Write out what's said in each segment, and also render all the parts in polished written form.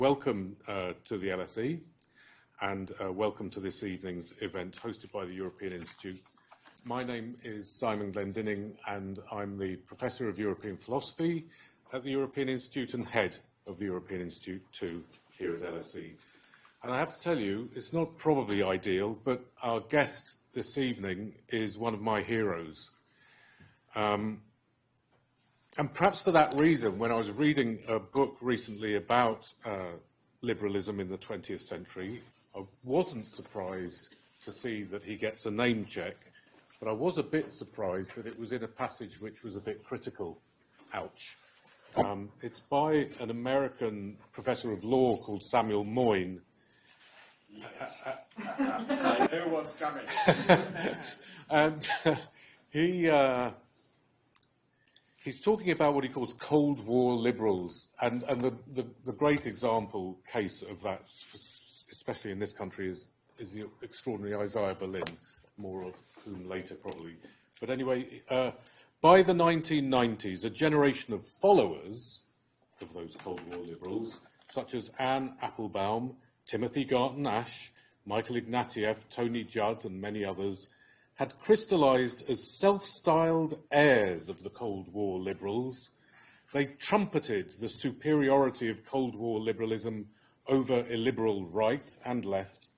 Welcome to the LSE and welcome to this evening's event hosted by the European Institute. My name is Simon Glendinning and I'm the Professor of European Philosophy at the European Institute and Head of the European Institute too here at LSE. And I have to tell you, it's not probably ideal, but our guest this evening is one of my heroes. And perhaps for that reason, when I was reading a book recently about liberalism in the 20th century, I wasn't surprised to see that he gets a name check, but I was a bit surprised that it was in a passage which was a bit critical. Ouch. It's by an American professor of law called Samuel Moyn. I knew what's coming. And he's talking about what he calls Cold War liberals, and the great example case of that, especially in this country, is the extraordinary Isaiah Berlin, more of whom later probably. But anyway, by the 1990s, a generation of followers of those Cold War liberals, such as Anne Applebaum, Timothy Garton Ash, Michael Ignatieff, Tony Judd, and many others, had crystallized as self-styled heirs of the Cold War liberals. They trumpeted the superiority of Cold War liberalism over illiberal right and left,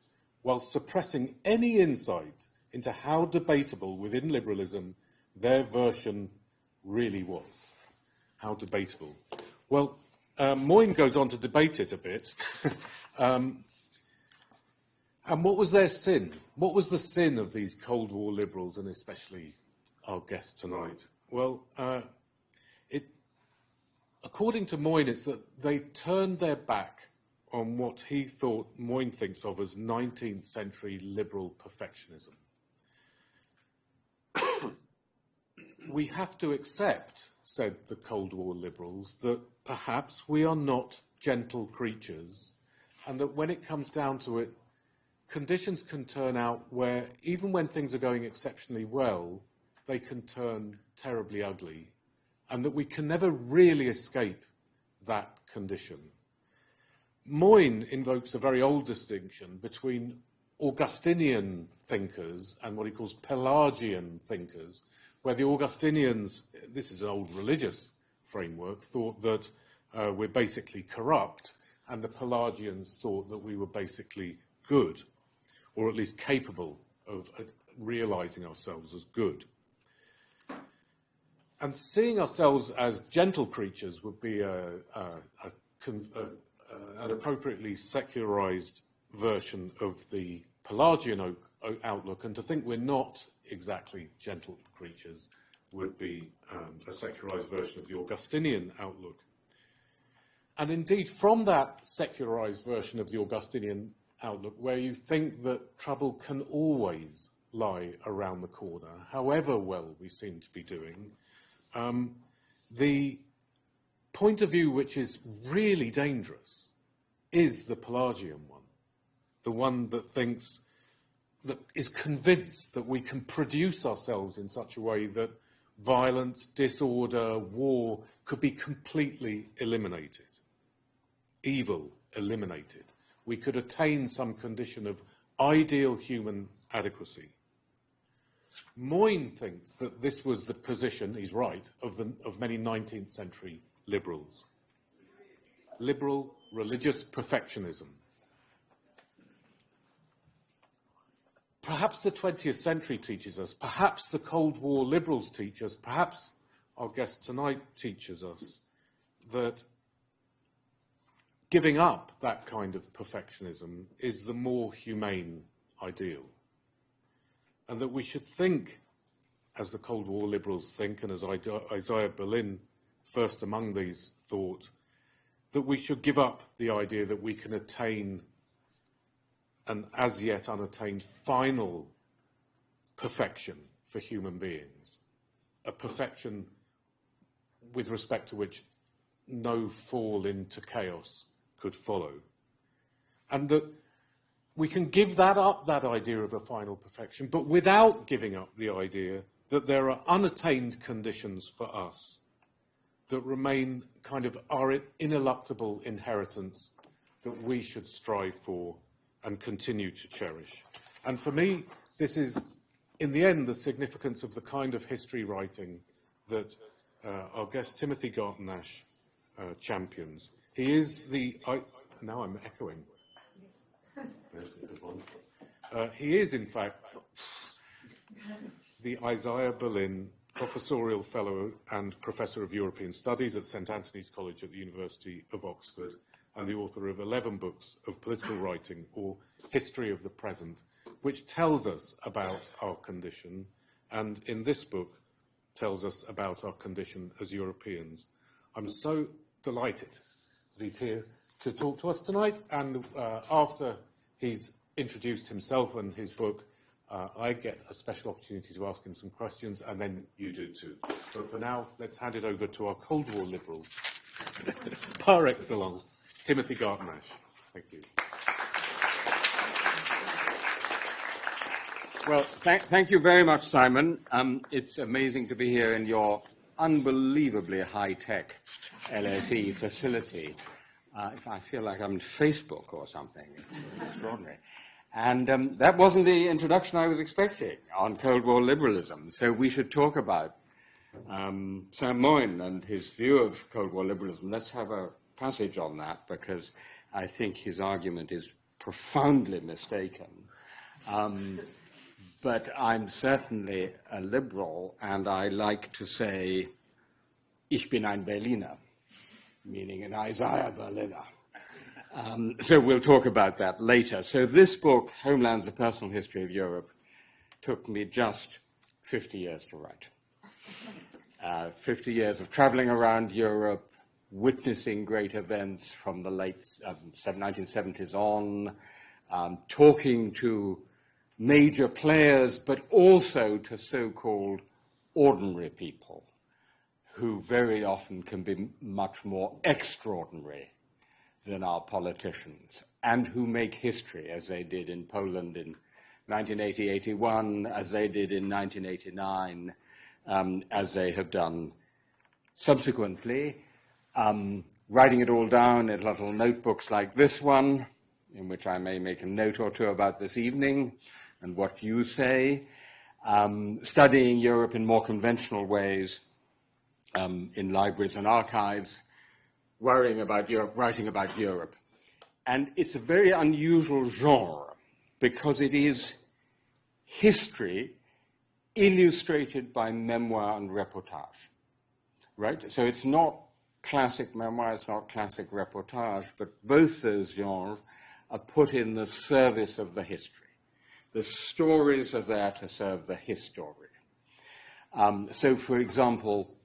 while suppressing any insight into how debatable within liberalism their version really was. How debatable. Well, Moyn goes on to debate it a bit. And what was their sin? What was the sin of these Cold War liberals, and especially our guest tonight? Well, according to Moyn, it's that they turned their back on what he thought, Moyn thinks of as 19th century liberal perfectionism. We have to accept, said the Cold War liberals, that perhaps we are not gentle creatures, and that when it comes down to it, conditions can turn out where, even when things are going exceptionally well, they can turn terribly ugly, and that we can never really escape that condition. Moyn invokes a very old distinction between Augustinian thinkers and what he calls Pelagian thinkers, where the Augustinians, this is an old religious framework, thought that we're basically corrupt, and the Pelagians thought that we were basically good, or at least capable of realizing ourselves as good. And seeing ourselves as gentle creatures would be an appropriately secularized version of the Pelagian outlook, and to think we're not exactly gentle creatures would be a secularized version of the Augustinian outlook. And indeed, from that secularized version of the Augustinian outlook, where you think that trouble can always lie around the corner, however well we seem to be doing, the point of view which is really dangerous is the Pelagian one, the one that thinks, that is convinced that we can produce ourselves in such a way that violence, disorder, war could be completely eliminated, evil eliminated. We could attain some condition of ideal human adequacy. Moyn thinks that this was the position, he's right, of many 19th century liberals. Liberal religious perfectionism. Perhaps the 20th century teaches us, perhaps the Cold War liberals teach us, perhaps our guest tonight teaches us that giving up that kind of perfectionism is the more humane ideal. And that we should think, as the Cold War liberals think, and as Isaiah Berlin, first among these, thought, that we should give up the idea that we can attain an as yet unattained final perfection for human beings, a perfection with respect to which no fall into chaos could follow. And that we can give that up, that idea of a final perfection, but without giving up the idea that there are unattained conditions for us that remain kind of our ineluctable inheritance that we should strive for and continue to cherish. And for me, this is, in the end, the significance of the kind of history writing that our guest Timothy Garton Ash champions. He is the... now I'm echoing. There's a good one. He is, in fact, the Isaiah Berlin Professorial Fellow and Professor of European Studies at St Antony's College at the University of Oxford, and the author of 11 books of political writing or history of the present, which tells us about our condition, and in this book tells us about our condition as Europeans. I'm so delighted that he's here to talk to us tonight, and after he's introduced himself and his book, I get a special opportunity to ask him some questions, and then you do too. But for now, let's hand it over to our Cold War liberal, par excellence, Timothy Garton Ash. Thank you. Well, thank you very much, Simon. It's amazing to be here in your unbelievably high-tech LSE facility. I feel like I'm on Facebook or something. It's extraordinary. And that wasn't the introduction I was expecting on Cold War liberalism. So we should talk about Sam Moyn and his view of Cold War liberalism. Let's have a passage on that, because I think his argument is profoundly mistaken. But I'm certainly a liberal, and I like to say, ich bin ein Berliner, meaning an Isaiah Berliner. So we'll talk about that later. So this book, Homelands, A Personal History of Europe, took me just 50 years to write. 50 years of traveling around Europe, witnessing great events from the late 1970s on, talking to major players, but also to so-called ordinary people who very often can be much more extraordinary than our politicians, and who make history, as they did in Poland in 1980-81, as they did in 1989, as they have done subsequently, writing it all down in little notebooks like this one, in which I may make a note or two about this evening and what you say, studying Europe in more conventional ways in libraries and archives, worrying about Europe, writing about Europe. And it's a very unusual genre because it is history illustrated by memoir and reportage, right? So it's not classic memoir, it's not classic reportage, but both those genres are put in the service of the history. The stories are there to serve the history. So, for example,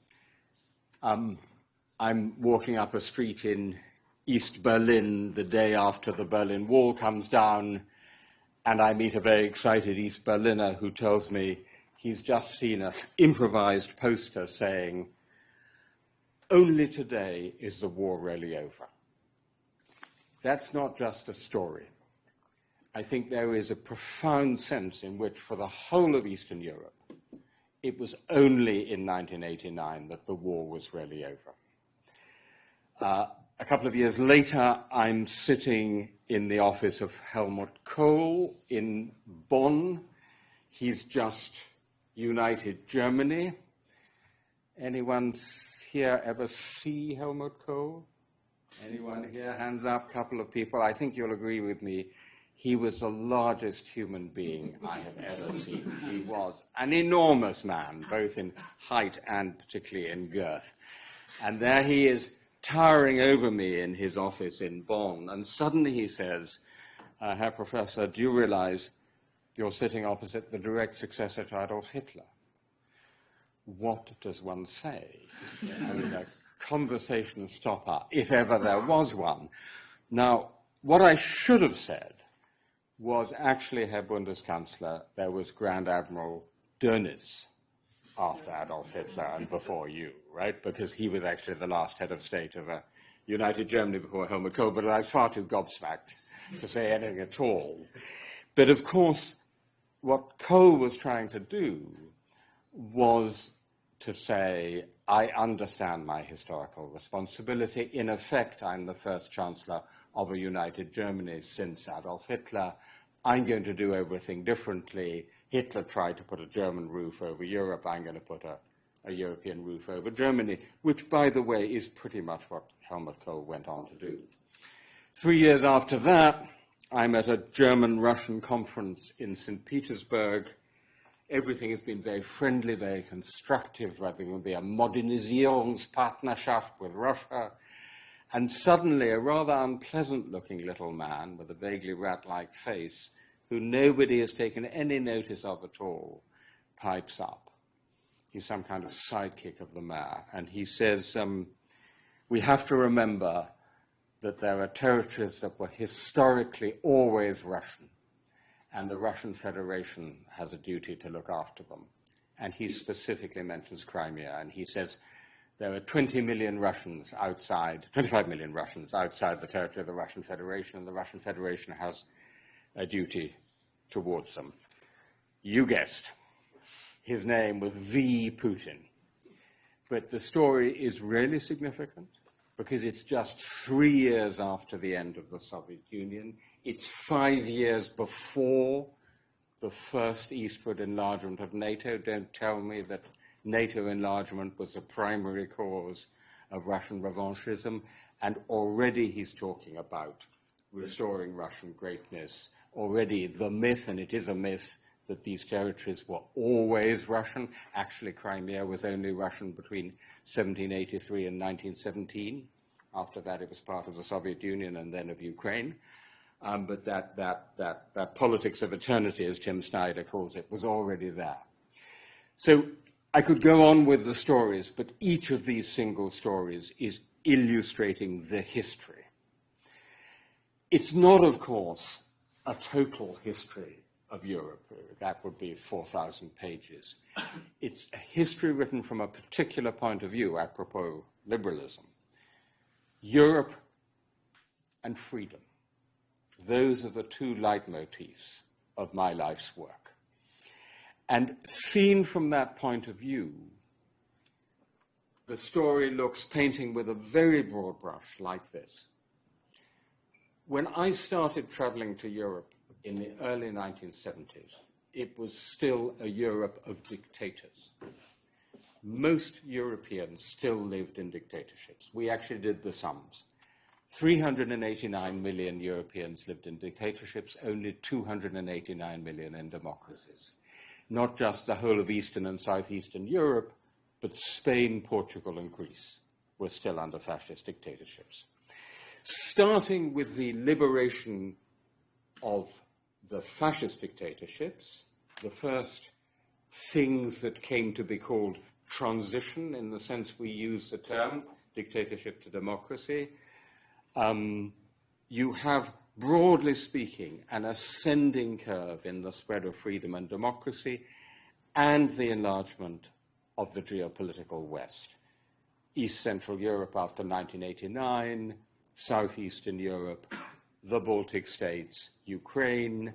I'm walking up a street in East Berlin the day after the Berlin Wall comes down, and I meet a very excited East Berliner who tells me he's just seen an improvised poster saying, "Only today is the war really over." That's not just a story. I think there is a profound sense in which, for the whole of Eastern Europe, it was only in 1989 that the war was really over. A couple of years later, I'm sitting in the office of Helmut Kohl in Bonn. He's just united Germany. Anyone here ever see Helmut Kohl? Anyone here? Hands up, couple of people. I think you'll agree with me. He was the largest human being I have ever seen. He was an enormous man, both in height and particularly in girth. And there he is, towering over me in his office in Bonn, and suddenly he says, Herr Professor, do you realize you're sitting opposite the direct successor to Adolf Hitler? What does one say? I mean, a conversation stopper, if ever there was one. Now, what I should have said was actually, Herr Bundeskanzler, there was Grand Admiral Dönitz after Adolf Hitler and before you, right? Because he was actually the last head of state of a united Germany before Helmut Kohl, but I was far too gobsmacked to say anything at all. But of course, what Kohl was trying to do was to say, I understand my historical responsibility. In effect, I'm the first chancellor of a united Germany since Adolf Hitler. I'm going to do everything differently. Hitler tried to put a German roof over Europe. I'm going to put a European roof over Germany, which, by the way, is pretty much what Helmut Kohl went on to do. 3 years after that, I'm at a German-Russian conference in St. Petersburg. Everything has been very friendly, very constructive. There will be a Modernisierungspartnerschaft with Russia. And suddenly, a rather unpleasant-looking little man with a vaguely rat-like face, who nobody has taken any notice of at all, pipes up. He's some kind of sidekick of the mayor. And he says, we have to remember that there are territories that were historically always Russian, and the Russian Federation has a duty to look after them. And he specifically mentions Crimea, and he says there are 20 million Russians outside, 25 million Russians outside the territory of the Russian Federation, and the Russian Federation has a duty towards them. You guessed, his name was V. Putin. But the story is really significant, because it's just 3 years after the end of the Soviet Union. It's 5 years before the first eastward enlargement of NATO. Don't tell me that NATO enlargement was the primary cause of Russian revanchism. And already he's talking about restoring Russian greatness. Already the myth, and it is a myth, that these territories were always Russian. Actually, Crimea was only Russian between 1783 and 1917. After that, it was part of the Soviet Union and then of Ukraine. But that politics of eternity, as Tim Snyder calls it, was already there. So I could go on with the stories, but each of these single stories is illustrating the history. It's not, of course, a total history of Europe. That would be 4,000 pages. It's a history written from a particular point of view, apropos liberalism. Europe and freedom. Those are the two leitmotifs of my life's work. And seen from that point of view, the story looks, painting with a very broad brush, like this. When I started traveling to Europe in the early 1970s, it was still a Europe of dictators. Most Europeans still lived in dictatorships. We actually did the sums. 389 million Europeans lived in dictatorships, only 289 million in democracies. Not just the whole of Eastern and Southeastern Europe, but Spain, Portugal, and Greece were still under fascist dictatorships. Starting with the liberation of the fascist dictatorships, the first things that came to be called transition, in the sense we use the term, dictatorship to democracy, you have, broadly speaking, an ascending curve in the spread of freedom and democracy and the enlargement of the geopolitical West. East Central Europe after 1989, Southeastern Europe, the Baltic states, Ukraine.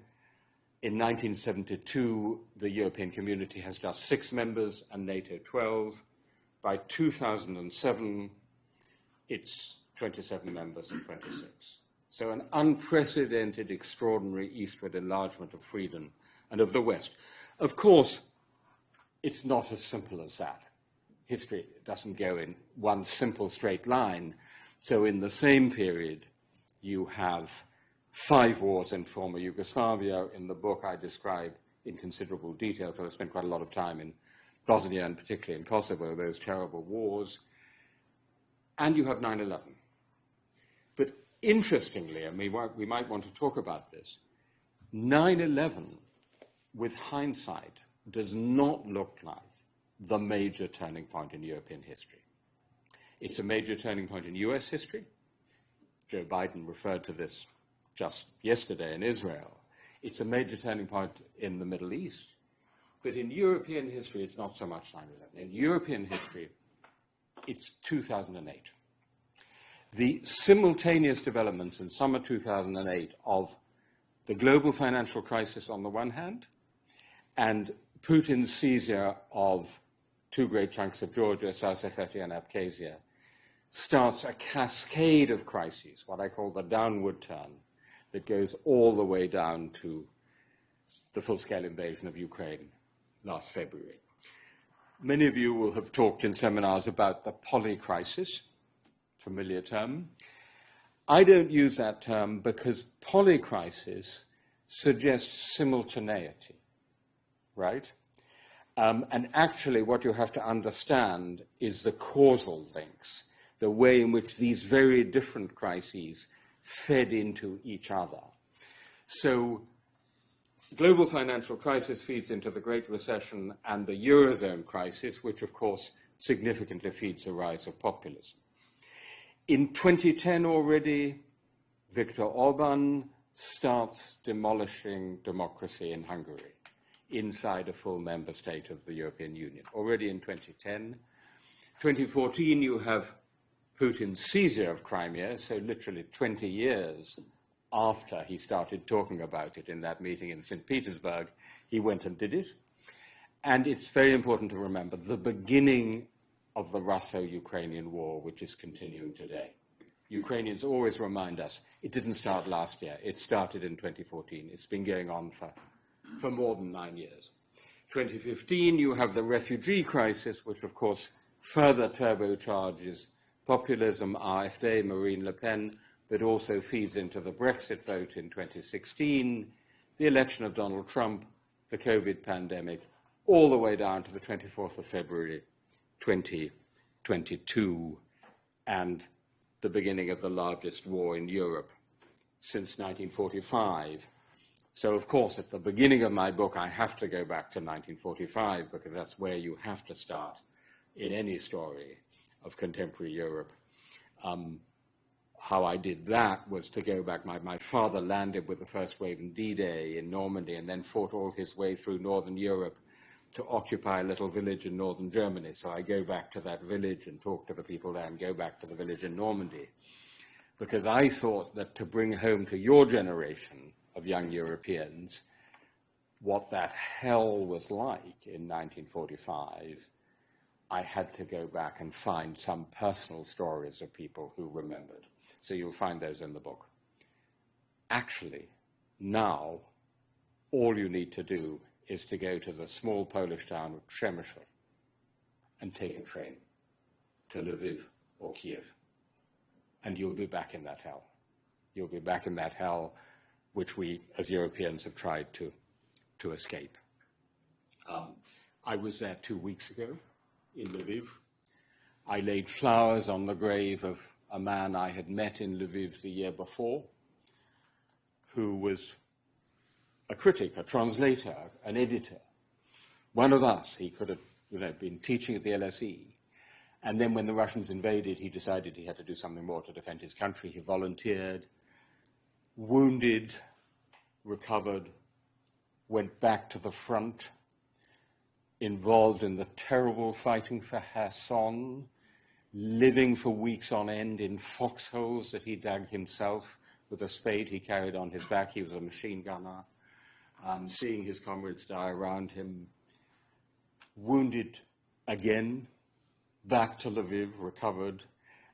In 1972, the European Community has just 6 members and NATO 12. By 2007, it's 27 members and 26. So an unprecedented, extraordinary eastward enlargement of freedom and of the West. Of course, it's not as simple as that. History doesn't go in one simple straight line. So in the same period, you have 5 wars in former Yugoslavia. In the book, I describe in considerable detail, because I spent quite a lot of time in Bosnia and particularly in Kosovo, those terrible wars. And you have 9/11. But interestingly, and we might want to talk about this, 9/11, with hindsight, does not look like the major turning point in European history. It's a major turning point in US history. Joe Biden referred to this just yesterday in Israel. It's a major turning point in the Middle East. But in European history, it's not so much 9/11. In European history, it's 2008. The simultaneous developments in summer 2008 of the global financial crisis on the one hand, and Putin's seizure of 2 great chunks of Georgia, South Ossetia, and Abkhazia, starts a cascade of crises, what I call the downward turn, that goes all the way down to the full-scale invasion of Ukraine last February. Many of you will have talked in seminars about the polycrisis, familiar term. I don't use that term because polycrisis suggests simultaneity, right? And actually what you have to understand is the causal links, the way in which these very different crises fed into each other. So global financial crisis feeds into the Great Recession and the Eurozone crisis, which of course significantly feeds the rise of populism. In 2010 already, Viktor Orban starts demolishing democracy in Hungary inside a full member state of the European Union, already in 2010. 2014, you have Putin's seizure of Crimea, so literally 20 years after he started talking about it in that meeting in St. Petersburg, he went and did it. And it's very important to remember the beginning of the Russo-Ukrainian war, which is continuing today. Ukrainians always remind us, it didn't start last year, it started in 2014. It's been going on for more than 9 years. 2015, you have the refugee crisis, which of course further turbocharges populism, AfD, Marine Le Pen, but also feeds into the Brexit vote in 2016, the election of Donald Trump, the COVID pandemic, all the way down to the 24th of February 2022, and the beginning of the largest war in Europe since 1945. So, of course, at the beginning of my book, I have to go back to 1945, because that's where you have to start in any story of contemporary Europe. How I did that was to go back. My father landed with the first wave in D-Day in Normandy and then fought all his way through Northern Europe to occupy a little village in northern Germany. So I go back to that village and talk to the people there and go back to the village in Normandy. Because I thought that to bring home to your generation of young Europeans what that hell was like in 1945, I had to go back and find some personal stories of people who remembered. So you'll find those in the book. Actually, now, all you need to do is to go to the small Polish town of Przemysl and take a train to Lviv or Kiev, and you'll be back in that hell. You'll be back in that hell which we, as Europeans, have tried to escape. I was there 2 weeks ago in Lviv. I laid flowers on the grave of a man I had met in Lviv the year before, who was a critic, a translator, an editor, one of us. He could have been teaching at the LSE. And then when the Russians invaded, he decided he had to do something more to defend his country. He volunteered, wounded, recovered, went back to the front, involved in the terrible fighting for Kherson, living for weeks on end in foxholes that he dug himself with a spade he carried on his back. He was a machine gunner, seeing his comrades die around him, wounded again, back to Lviv, recovered.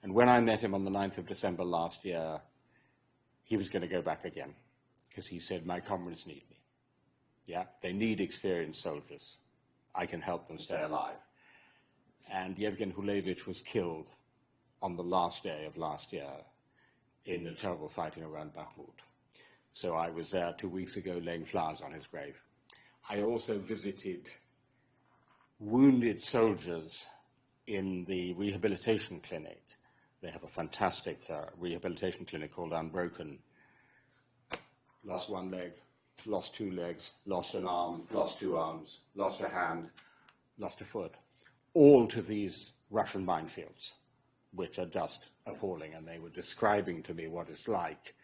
And when I met him on the 9th of December last year, he was going to go back again, because he said, my comrades need me. Yeah, they need experienced soldiers. I can help them stay alive. And Yevgen Hulevich was killed on the last day of last year in the terrible fighting around Bakhmut. So I was there 2 weeks ago laying flowers on his grave. I also visited wounded soldiers in the rehabilitation clinic. They have a fantastic rehabilitation clinic called Unbroken. Lost one leg, lost 2 legs, lost an arm, lost 2 arms, lost a hand, lost a foot. All to these Russian minefields, which are just appalling. And they were describing to me what it's like.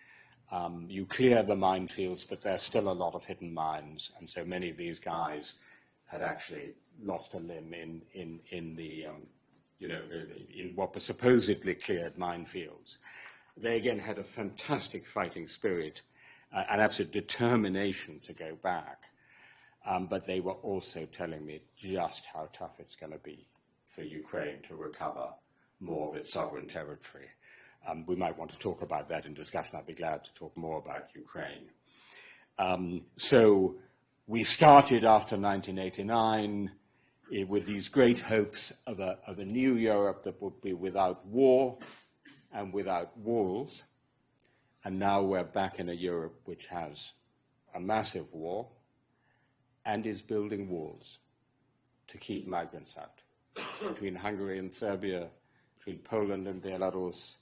You clear the minefields, but there's still a lot of hidden mines. And so many of these guys had actually lost a limb in what were supposedly cleared minefields. They again had a fantastic fighting spirit, an absolute determination to go back. But they were also telling me just how tough it's going to be for Ukraine to recover more of its sovereign territory. We might want to talk about that in discussion. I'd be glad to talk more about Ukraine. So we started after 1989 with these great hopes of a new Europe that would be without war and without walls. And now we're back in a Europe which has a massive war and is building walls to keep migrants out. Between Hungary and Serbia, between Poland and Belarus,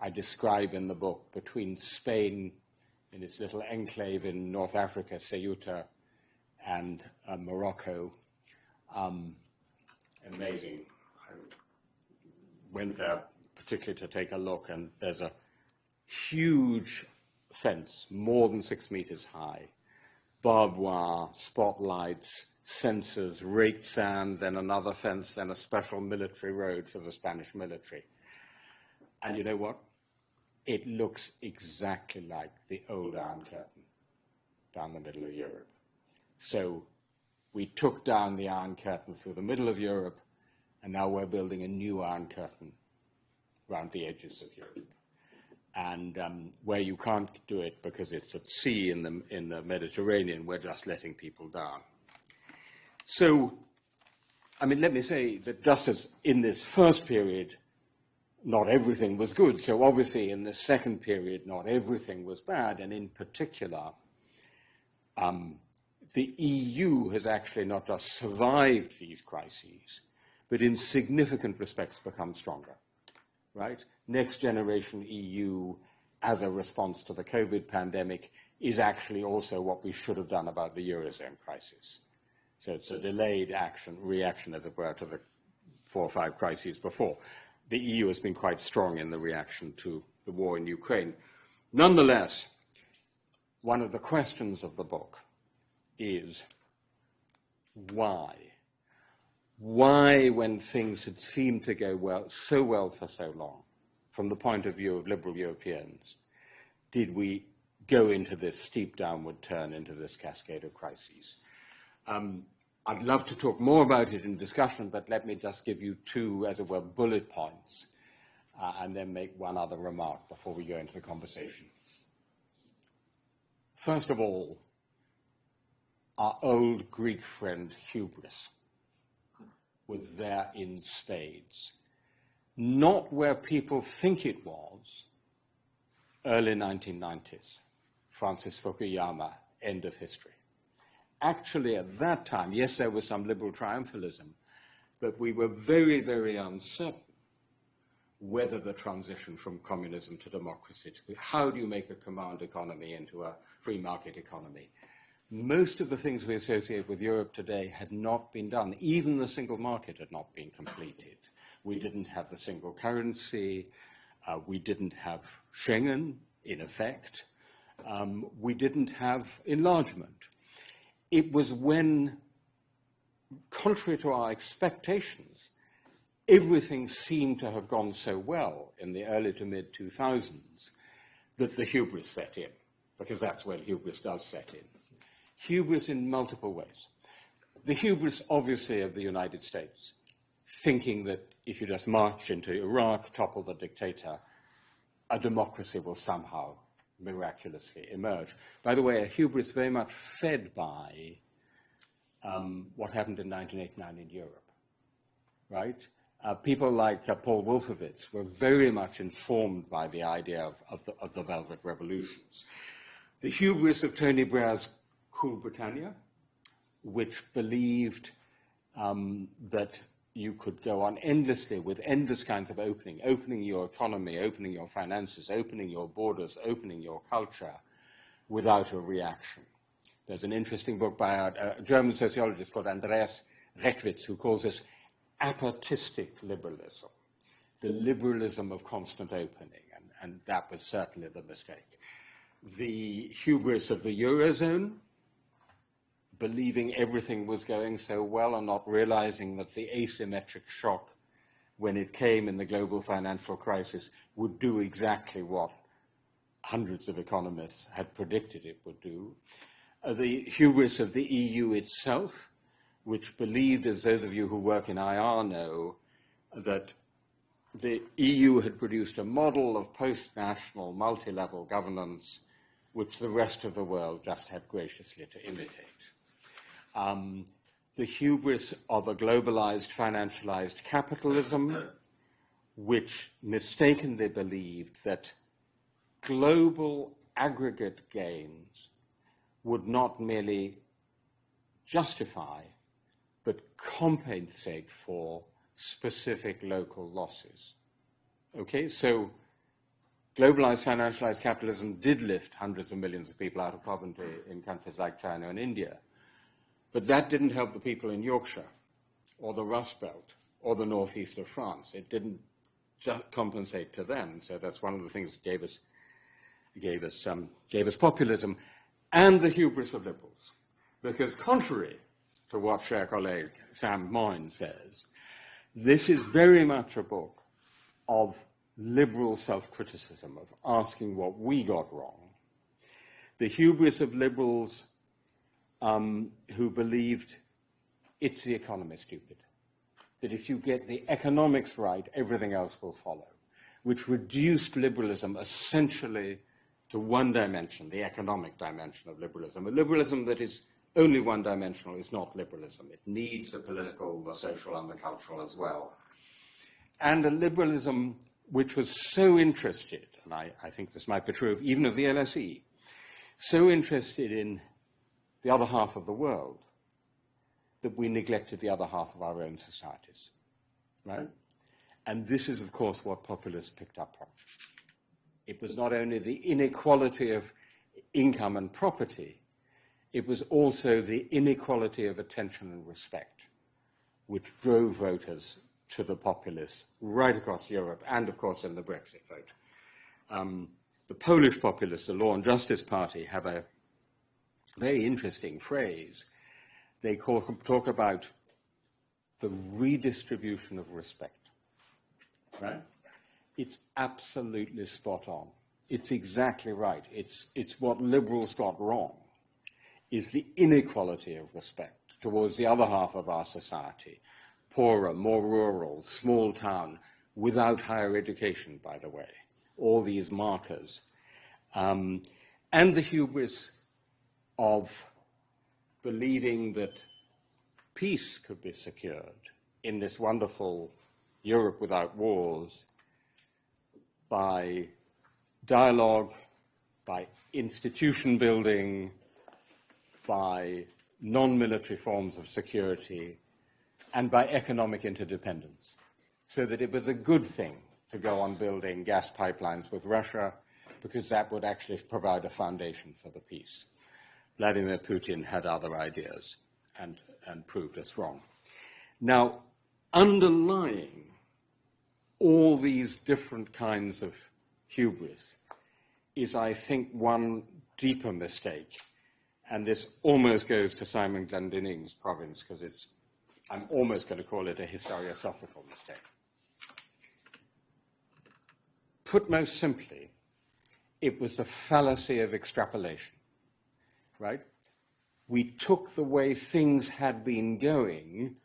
I describe in the book between Spain and its little enclave in North Africa, Ceuta, and Morocco. Amazing. I went there particularly to take a look, and there's a huge fence, more than 6 meters high, barbed wire, spotlights, sensors, raked sand, then another fence, then a special military road for the Spanish military. And you know what? It looks exactly like the old Iron Curtain down the middle of Europe. So we took down the Iron Curtain through the middle of Europe, and now we're building a new Iron Curtain around the edges of Europe. And where you can't do it because it's at sea in the Mediterranean, we're just letting people down. So, I mean, let me say that just as in this first period, not everything was good. So obviously in the second period, not everything was bad. And in particular, the EU has actually not just survived these crises, but in significant respects become stronger, right? Next generation EU, as a response to the COVID pandemic, is actually also what we should have done about the Eurozone crisis. So it's a delayed reaction, as it were, to the 4 or 5 crises before. The EU has been quite strong in the reaction to the war in Ukraine. Nonetheless, one of the questions of the book is why? Why, when things had seemed to go so well for so long, from the point of view of liberal Europeans, did we go into this steep downward turn, into this cascade of crises? I'd love to talk more about it in discussion, but let me just give you 2, as it were, bullet points, and then make one other remark before we go into the conversation. First of all, our old Greek friend hubris was there in spades. Not where people think it was, early 1990s, Francis Fukuyama, end of history. Actually, at that time, yes, there was some liberal triumphalism, but we were very, very uncertain whether the transition from communism to democracy, how do you make a command economy into a free market economy? Most of the things we associate with Europe today had not been done. Even the single market had not been completed. We didn't have the single currency. We didn't have Schengen, in effect. We didn't have enlargement. It was when, contrary to our expectations, everything seemed to have gone so well in the early to mid-2000s that the hubris set in, because that's when hubris does set in. Hubris in multiple ways. The hubris, obviously, of the United States, thinking that if you just march into Iraq, topple the dictator, a democracy will somehow miraculously emerge. By the way, a hubris very much fed by what happened in 1989 in Europe, right? People like Paul Wolfowitz were very much informed by the idea of the Velvet Revolutions. The hubris of Tony Blair's Cool Britannia, which believed that you could go on endlessly with endless kinds of opening your economy, opening your finances, opening your borders, opening your culture without a reaction. There's an interesting book by a German sociologist called Andreas Reckwitz who calls this apatistic liberalism, the liberalism of constant opening, and that was certainly the mistake. The hubris of the Eurozone, believing everything was going so well and not realizing that the asymmetric shock, when it came in the global financial crisis, would do exactly what hundreds of economists had predicted it would do. The hubris of the EU itself, which believed, as those of you who work in IR know, that the EU had produced a model of post-national, multi-level governance, which the rest of the world just had graciously to imitate. The hubris of a globalized, financialized capitalism, which mistakenly believed that global aggregate gains would not merely justify, but compensate for specific local losses. Okay, so globalized, financialized capitalism did lift hundreds of millions of people out of poverty in countries like China and India. But that didn't help the people in Yorkshire, or the Rust Belt, or the northeast of France. It didn't just compensate to them. So that's one of the things that gave us populism and the hubris of liberals. Because contrary to what cher colleague Sam Moyne says, this is very much a book of liberal self-criticism, of asking what we got wrong. The hubris of liberals who believed it's the economy, stupid. That if you get the economics right, everything else will follow, which reduced liberalism essentially to one dimension, the economic dimension of liberalism. A liberalism that is only one-dimensional is not liberalism. It needs the political, the social, and the cultural as well. And a liberalism which was so interested, and I think this might be true of even of the LSE, so interested in the other half of the world that we neglected the other half of our own societies, right? And this is, of course, what populists picked up on. It was not only the inequality of income and property, it was also the inequality of attention and respect, which drove voters to the populists right across Europe and, of course, in the Brexit vote. The Polish populists, the Law and Justice Party, have a very interesting phrase. They talk about the redistribution of respect, right? It's absolutely spot on. It's exactly right. It's what liberals got wrong, is the inequality of respect towards the other half of our society, poorer, more rural, small town, without higher education, by the way, all these markers. And the hubris of believing that peace could be secured in this wonderful Europe without wars by dialogue, by institution building, by non-military forms of security, and by economic interdependence. So that it was a good thing to go on building gas pipelines with Russia, because that would actually provide a foundation for the peace. Vladimir Putin had other ideas and proved us wrong. Now, underlying all these different kinds of hubris is, I think, one deeper mistake. And this almost goes to Simon Glendinning's province, because I'm almost going to call it a historiosophical mistake. Put most simply, it was the fallacy of extrapolation, right? We took the way things had been going,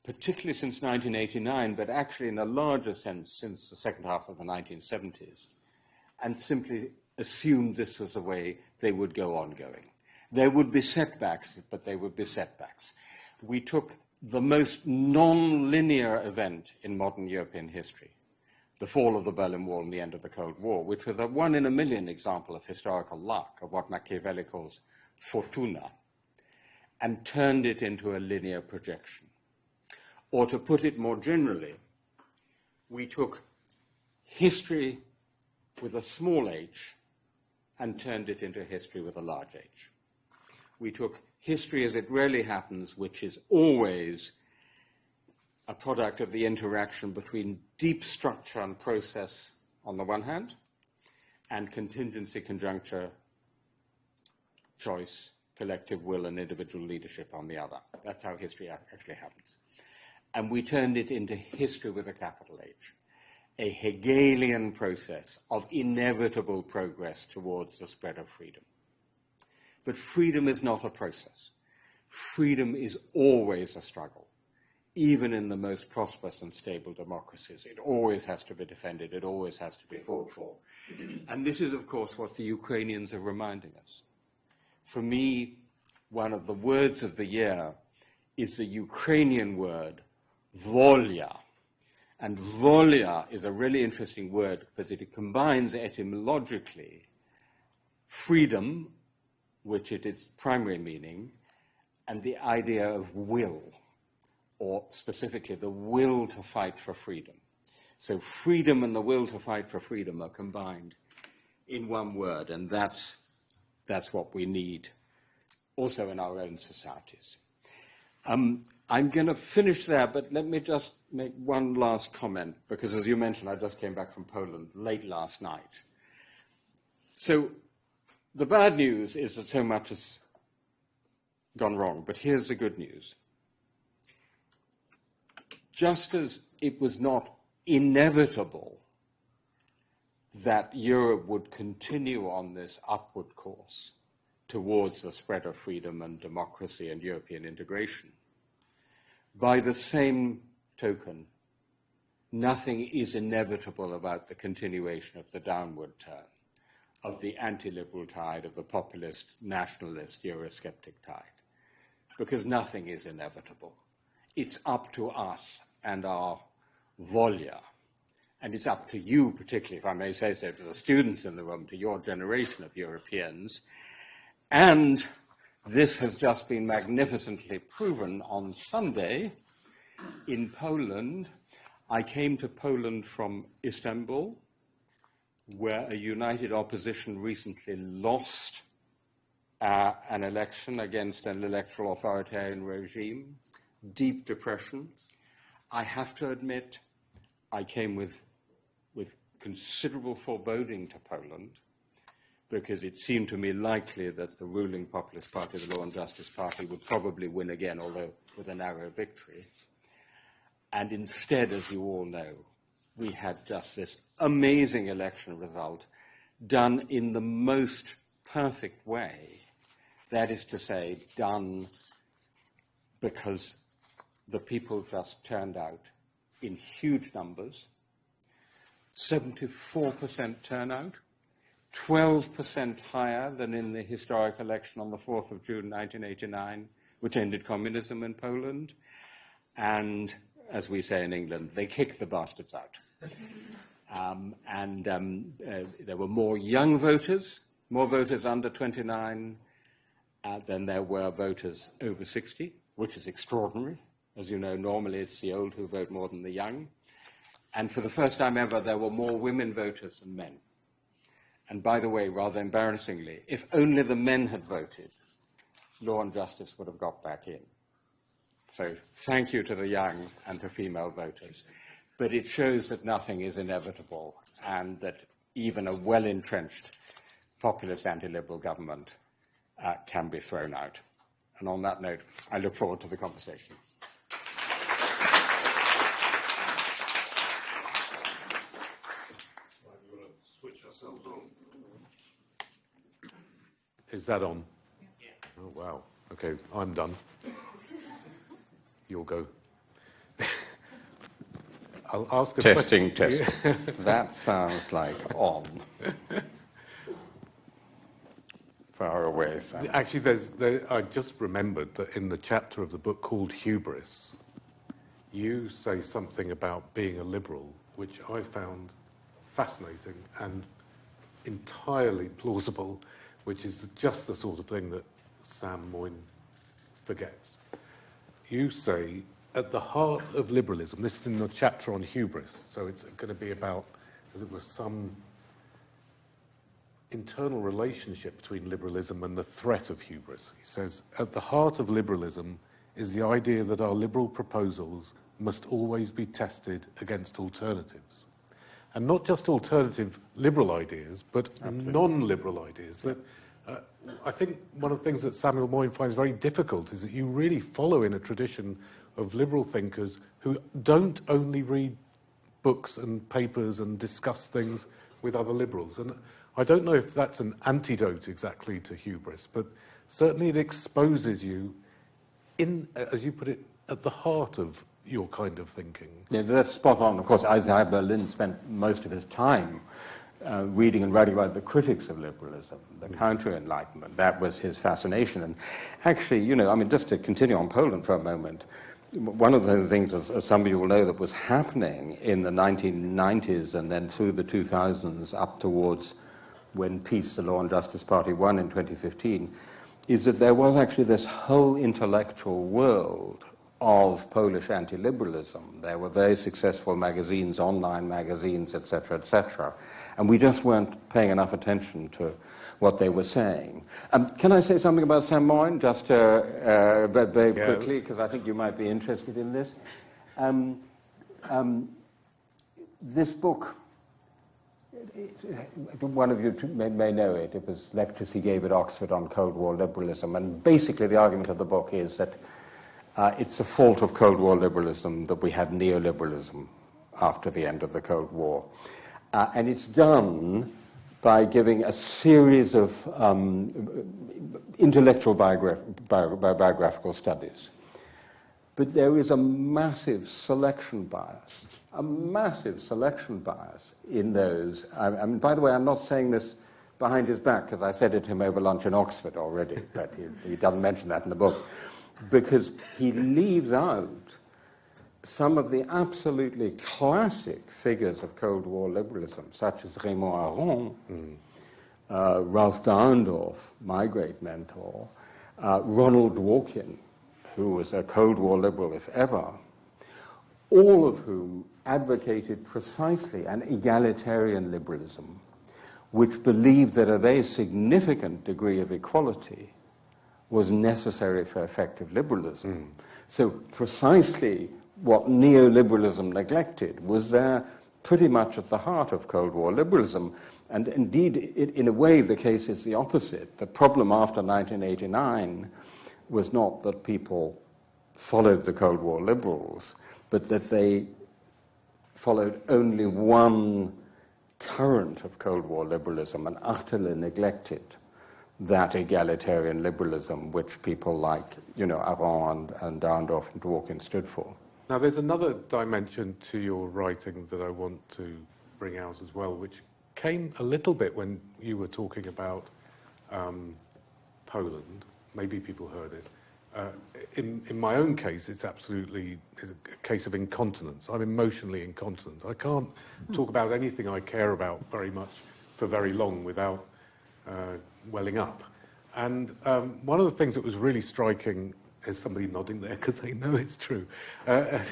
particularly since 1989, but actually in a larger sense since the second half of the 1970s, and simply assumed this was the way they would go on going. There would be setbacks, but they would be setbacks. We took the most non-linear event in modern European history, the fall of the Berlin Wall and the end of the Cold War, which was a one-in-a-million example of historical luck, of what Machiavelli calls fortuna, and turned it into a linear projection. Or to put it more generally, we took history with a small h and turned it into history with a large H. We took history as it rarely happens, which is always a product of the interaction between deep structure and process on the one hand, and contingency, conjuncture, choice, collective will, and individual leadership on the other. That's how history actually happens. And we turned it into history with a capital H, a Hegelian process of inevitable progress towards the spread of freedom. But freedom is not a process. Freedom is always a struggle. even in the most prosperous and stable democracies. It always has to be defended. It always has to be fought for. And this is, of course, what the Ukrainians are reminding us. For me, one of the words of the year is the Ukrainian word, volya. And volya is a really interesting word because it combines etymologically freedom, which it is primary meaning, and the idea of will, or specifically the will to fight for freedom. So freedom and the will to fight for freedom are combined in one word, and that's what we need also in our own societies. I'm going to finish there, but let me just make one last comment, because as you mentioned, I just came back from Poland late last night. So the bad news is that so much has gone wrong, but here's the good news. Just as it was not inevitable that Europe would continue on this upward course towards the spread of freedom and democracy and European integration, by the same token, nothing is inevitable about the continuation of the downward turn of the anti-liberal tide, of the populist, nationalist, Eurosceptic tide, because nothing is inevitable. It's up to us and our volya, and it's up to you, particularly, if I may say so, to the students in the room, to your generation of Europeans. And this has just been magnificently proven on Sunday in Poland. I came to Poland from Istanbul, where a united opposition recently lost an election against an electoral authoritarian regime, deep depression. I have to admit, I came with considerable foreboding to Poland, because it seemed to me likely that the ruling populist party, the Law and Justice Party, would probably win again, although with a narrow victory. And instead, as you all know, we had just this amazing election result done in the most perfect way. That is to say, done because the people just turned out in huge numbers, 74% turnout, 12% higher than in the historic election on the 4th of June 1989, which ended communism in Poland. And, as we say in England, they kicked the bastards out. There were more young voters, more voters under 29 than there were voters over 60, which is extraordinary. As you know, normally it's the old who vote more than the young. And for the first time ever, there were more women voters than men. And by the way, rather embarrassingly, if only the men had voted, Law and Justice would have got back in. So thank you to the young and to female voters. But it shows that nothing is inevitable, and that even a well-entrenched populist anti-liberal government can be thrown out. And on that note, I look forward to the conversation. Is that on? Yeah. Oh, wow. Okay, I'm done. You'll go. I'll ask a testing, question. Testing. That sounds like on. Far away, Sam. Actually, I just remembered that in the chapter of the book called Hubris, you say something about being a liberal, which I found fascinating and entirely plausible, which is just the sort of thing that Sam Moyne forgets. You say, at the heart of liberalism, this is in the chapter on hubris, so it's going to be about, as it were, some internal relationship between liberalism and the threat of hubris. He says, at the heart of liberalism is the idea that our liberal proposals must always be tested against alternatives. And not just alternative liberal ideas, but non-liberal ideas. That I think one of the things that Samuel Moyne finds very difficult is that you really follow in a tradition of liberal thinkers who don't only read books and papers and discuss things with other liberals. And I don't know if that's an antidote exactly to hubris, but certainly it exposes you in, as you put it, at the heart of your kind of thinking. Yeah, that's spot on. Of course, Isaiah Berlin spent most of his time reading and writing about the critics of liberalism, the counter-Enlightenment. That was his fascination. And actually, just to continue on Poland for a moment, one of the things, as some of you will know, that was happening in the 1990s and then through the 2000s up towards when Peace, the Law and Justice Party won in 2015, is that there was actually this whole intellectual world of Polish anti-liberalism. There were very successful magazines, online magazines, etc., etc., and we just weren't paying enough attention to what they were saying. Can I say something about Saint Morin, just very quickly, because I think you might be interested in this? This book, one of you may know it. It was lectures he gave at Oxford on Cold War liberalism, and basically the argument of the book is that it's a fault of Cold War liberalism that we had neoliberalism after the end of the Cold War. And it's done by giving a series of intellectual biographical studies. But there is a massive selection bias in those. By the way, I'm not saying this behind his back, because I said it to him over lunch in Oxford already, but he doesn't mention that in the book, because he leaves out some of the absolutely classic figures of Cold War liberalism, such as Raymond Aron, Ralph Dahrendorf, my great mentor, Ronald Dworkin, who was a Cold War liberal, if ever, all of whom advocated precisely an egalitarian liberalism, which believed that a very significant degree of equality was necessary for effective liberalism. So precisely what neoliberalism neglected was there pretty much at the heart of Cold War liberalism. And indeed, in a way, the case is the opposite. The problem after 1989 was not that people followed the Cold War liberals, but that they followed only one current of Cold War liberalism and utterly neglected that egalitarian liberalism which people like, Aron and Dahrendorf and Dworkin stood for. Now, there's another dimension to your writing that I want to bring out as well, which came a little bit when you were talking about Poland. Maybe people heard it. In my own case, it's absolutely a case of incontinence. I'm emotionally incontinent. I can't talk about anything I care about very much for very long without welling up. And one of the things that was really striking, is somebody nodding there because they know it's true. It's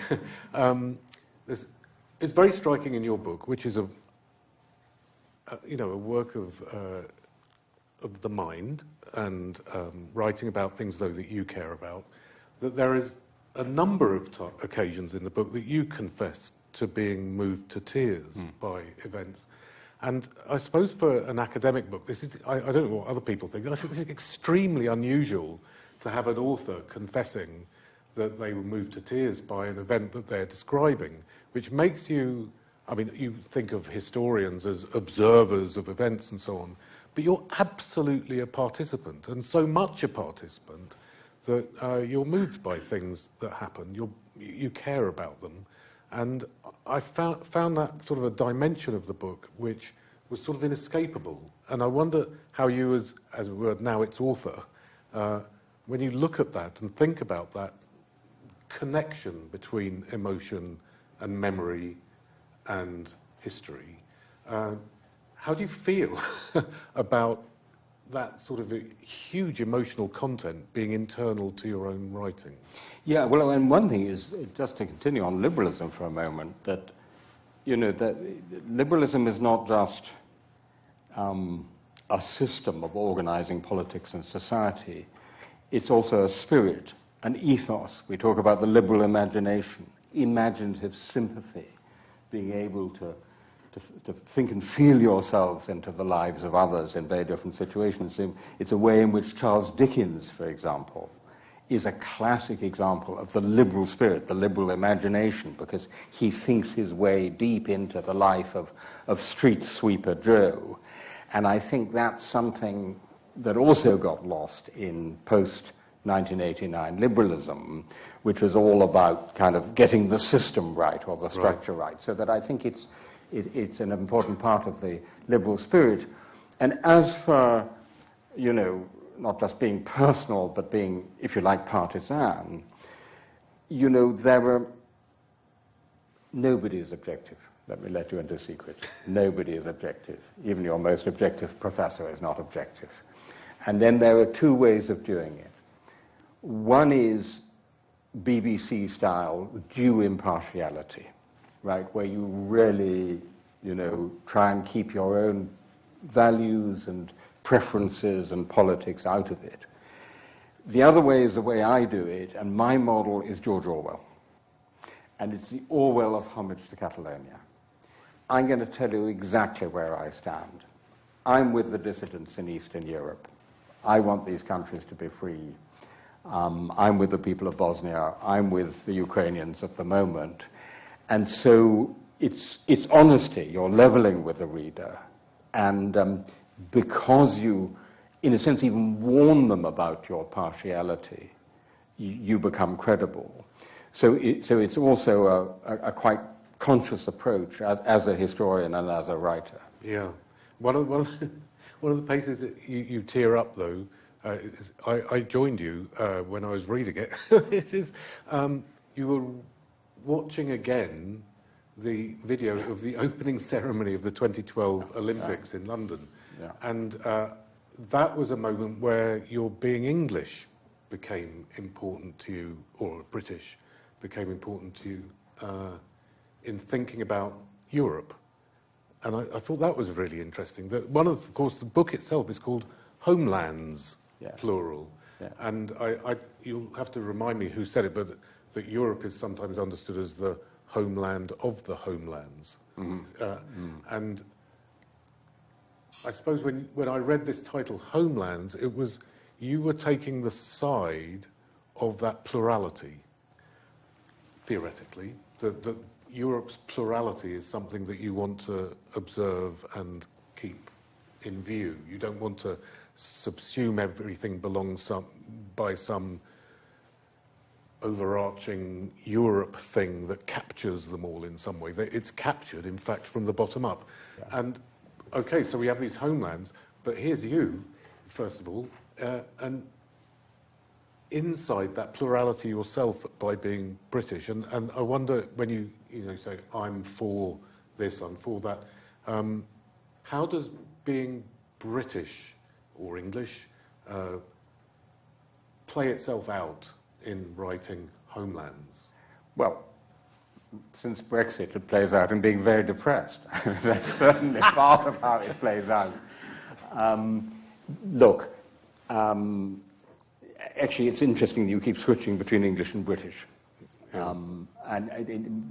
very striking in your book, which is a work of the mind and writing about things, though, that you care about, that there is a number of occasions in the book that you confess to being moved to tears by events. And I suppose for an academic book, this is, I don't know what other people think, I think this is extremely unusual to have an author confessing that they were moved to tears by an event that they're describing, which makes you, you think of historians as observers of events and so on, but you're absolutely a participant, and so much a participant that you're moved by things that happen. You care about them. And I found that sort of a dimension of the book which was sort of inescapable. And I wonder how you, as it were, now its author, when you look at that and think about that connection between emotion and memory and history, how do you feel about that sort of a huge emotional content being internal to your own writing? Yeah, well, and one thing is, just to continue on liberalism for a moment, that, that liberalism is not just a system of organizing politics and society. It's also a spirit, an ethos. We talk about the liberal imagination, imaginative sympathy, being able to think and feel yourselves into the lives of others in very different situations. It's a way in which Charles Dickens, for example, is a classic example of the liberal spirit, the liberal imagination, because he thinks his way deep into the life of street sweeper Joe. And I think that's something that also got lost in 1989 liberalism, which was all about kind of getting the system right or the structure right. So that I think it's an important part of the liberal spirit. And as for, you know, not just being personal, but being, if you like, partisan, you know, nobody is objective. Let me let you into a secret. Nobody is objective. Even your most objective professor is not objective. And then there are two ways of doing it. One is BBC-style due impartiality, right, where you really, you know, try and keep your own values and preferences and politics out of it. The other way is the way I do it, and my model is George Orwell. And it's the Orwell of homage to Catalonia. I'm going to tell you exactly where I stand. I'm with the dissidents in Eastern Europe. I want these countries to be free. I'm with the people of Bosnia. I'm with the Ukrainians at the moment. And so it's honesty. You're leveling with the reader. And because you, in a sense, even warn them about your partiality, you become credible. So it's also a quite conscious approach as a historian and as a writer. Yeah. One of the places that you tear up, though, is I joined you when I was reading it. It is you were watching again the video of the opening ceremony of the 2012 Olympics in London. Yeah. And that was a moment where your being English became important to you, or British became important to you in thinking about Europe. And I thought that was really interesting. That of course, the book itself is called Homelands, plural. Yeah. And you'll have to remind me who said it, but that Europe is sometimes understood as the homeland of the homelands. And I suppose when I read this title, Homelands, it was you were taking the side of that plurality, theoretically, that Europe's plurality is something that you want to observe and keep in view. You don't want to subsume everything belongs by some overarching Europe thing that captures them all in some way. It's captured, in fact, from the bottom up. Yeah. And, okay, so we have these homelands, but here's you, first of all, and inside that plurality yourself by being British. And I wonder, when you say, I'm for this, I'm for that, how does being British or English play itself out in writing Homelands? Well, since Brexit, it plays out in being very depressed. That's certainly part of how it plays out. Look, actually, it's interesting that you keep switching between English and British. And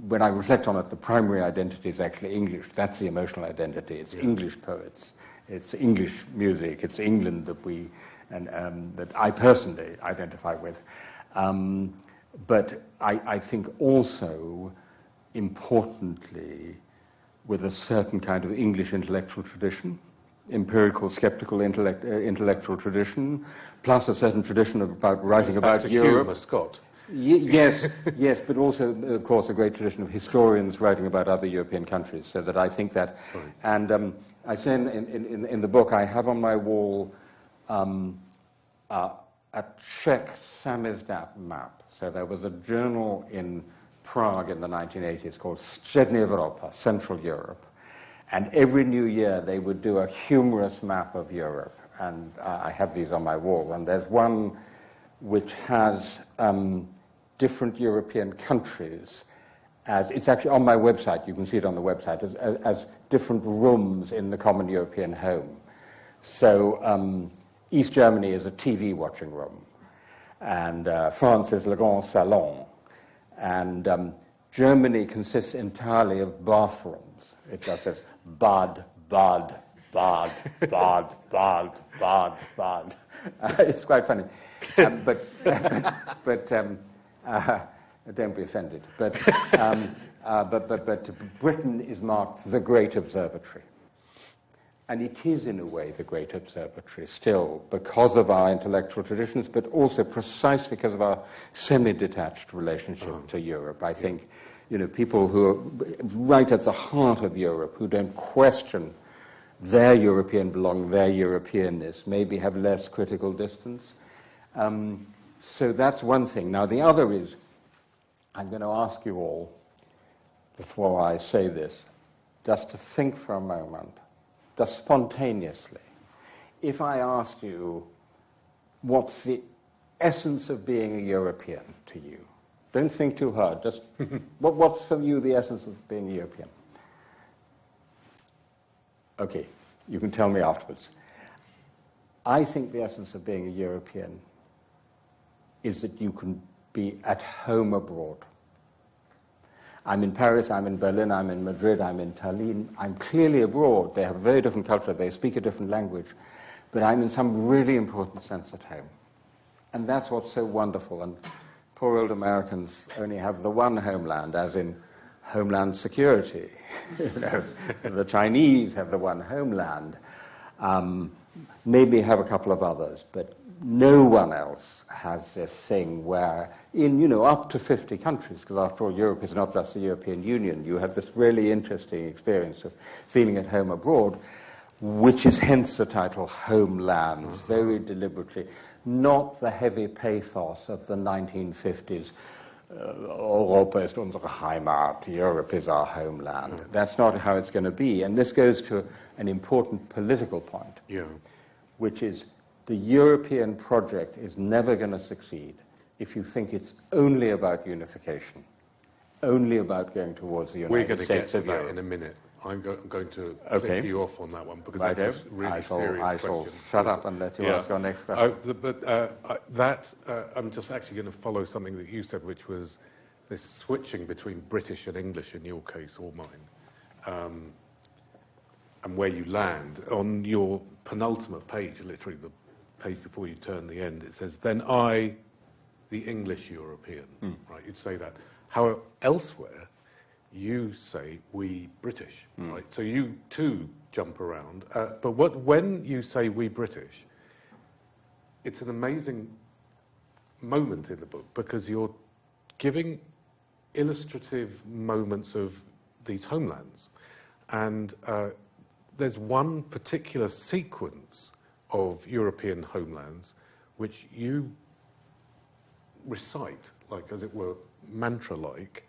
when I reflect on it, the primary identity is actually English. That's the emotional identity. It's English poets. It's English music. It's England that I personally identify with. But I think also, importantly, with a certain kind of English intellectual tradition, empirical, skeptical intellectual tradition, plus a certain tradition about writing about Europe. Humour, Scott. Yes, but also, of course, a great tradition of historians writing about other European countries. So that I think that, and I say in the book, I have on my wall a Czech samizdat map. So there was a journal in Prague in the 1980s called Střední Evropa, Central Europe. And every new year they would do a humorous map of Europe. And I have these on my wall. And there's one which has different European countries. It's actually on my website. You can see it on the website as different rooms in the common European home. So East Germany is a TV watching room. And France is le grand salon. And Germany consists entirely of bathrooms. It just says bad, bad, bad, bad, bad, bad, bad. It's quite funny. But don't be offended. But Britain is marked the Great Observatory. And it is, in a way, the great observatory still, because of our intellectual traditions, but also precisely because of our semi-detached relationship to Europe. I think, people who are right at the heart of Europe, who don't question their European belonging, their Europeanness, maybe have less critical distance. So that's one thing. Now, the other is, I'm going to ask you all, before I say this, just to think for a moment, just spontaneously. If I asked you, what's the essence of being a European to you? Don't think too hard. Just what's for you the essence of being a European? Okay, you can tell me afterwards. I think the essence of being a European is that you can be at home abroad. I'm in Paris, I'm in Berlin, I'm in Madrid, I'm in Tallinn. I'm clearly abroad. They have a very different culture. They speak a different language. But I'm in some really important sense at home. And that's what's so wonderful. And poor old Americans only have the one homeland, as in Homeland Security. The Chinese have the one homeland. Maybe have a couple of others, but no one else has this thing where, in up to 50 countries, because after all, Europe is not just the European Union, you have this really interesting experience of feeling at home abroad, which is hence the title Homelands, very deliberately, not the heavy pathos of the 1950s. Europa ist unsere Heimat, Europe is our homeland. That's not how it's going to be. And this goes to an important political point, which is the European project is never going to succeed if you think it's only about unification, only about going towards the United States of Europe. We're going to get to that in a minute. I'm going to clip you off on that one, because that's a really serious question. I shall shut up and let you ask your next question. I'm just actually going to follow something that you said, which was this switching between British and English in your case or mine, and where you land. On your penultimate page, literally the page before you turn the end, it says, "Then I, the English European," right? You'd say that. However, elsewhere, you say we British, right? So you too jump around. But when you say we British, it's an amazing moment in the book, because you're giving illustrative moments of these homelands. And there's one particular sequence of European homelands which you recite, like, as it were, mantra-like,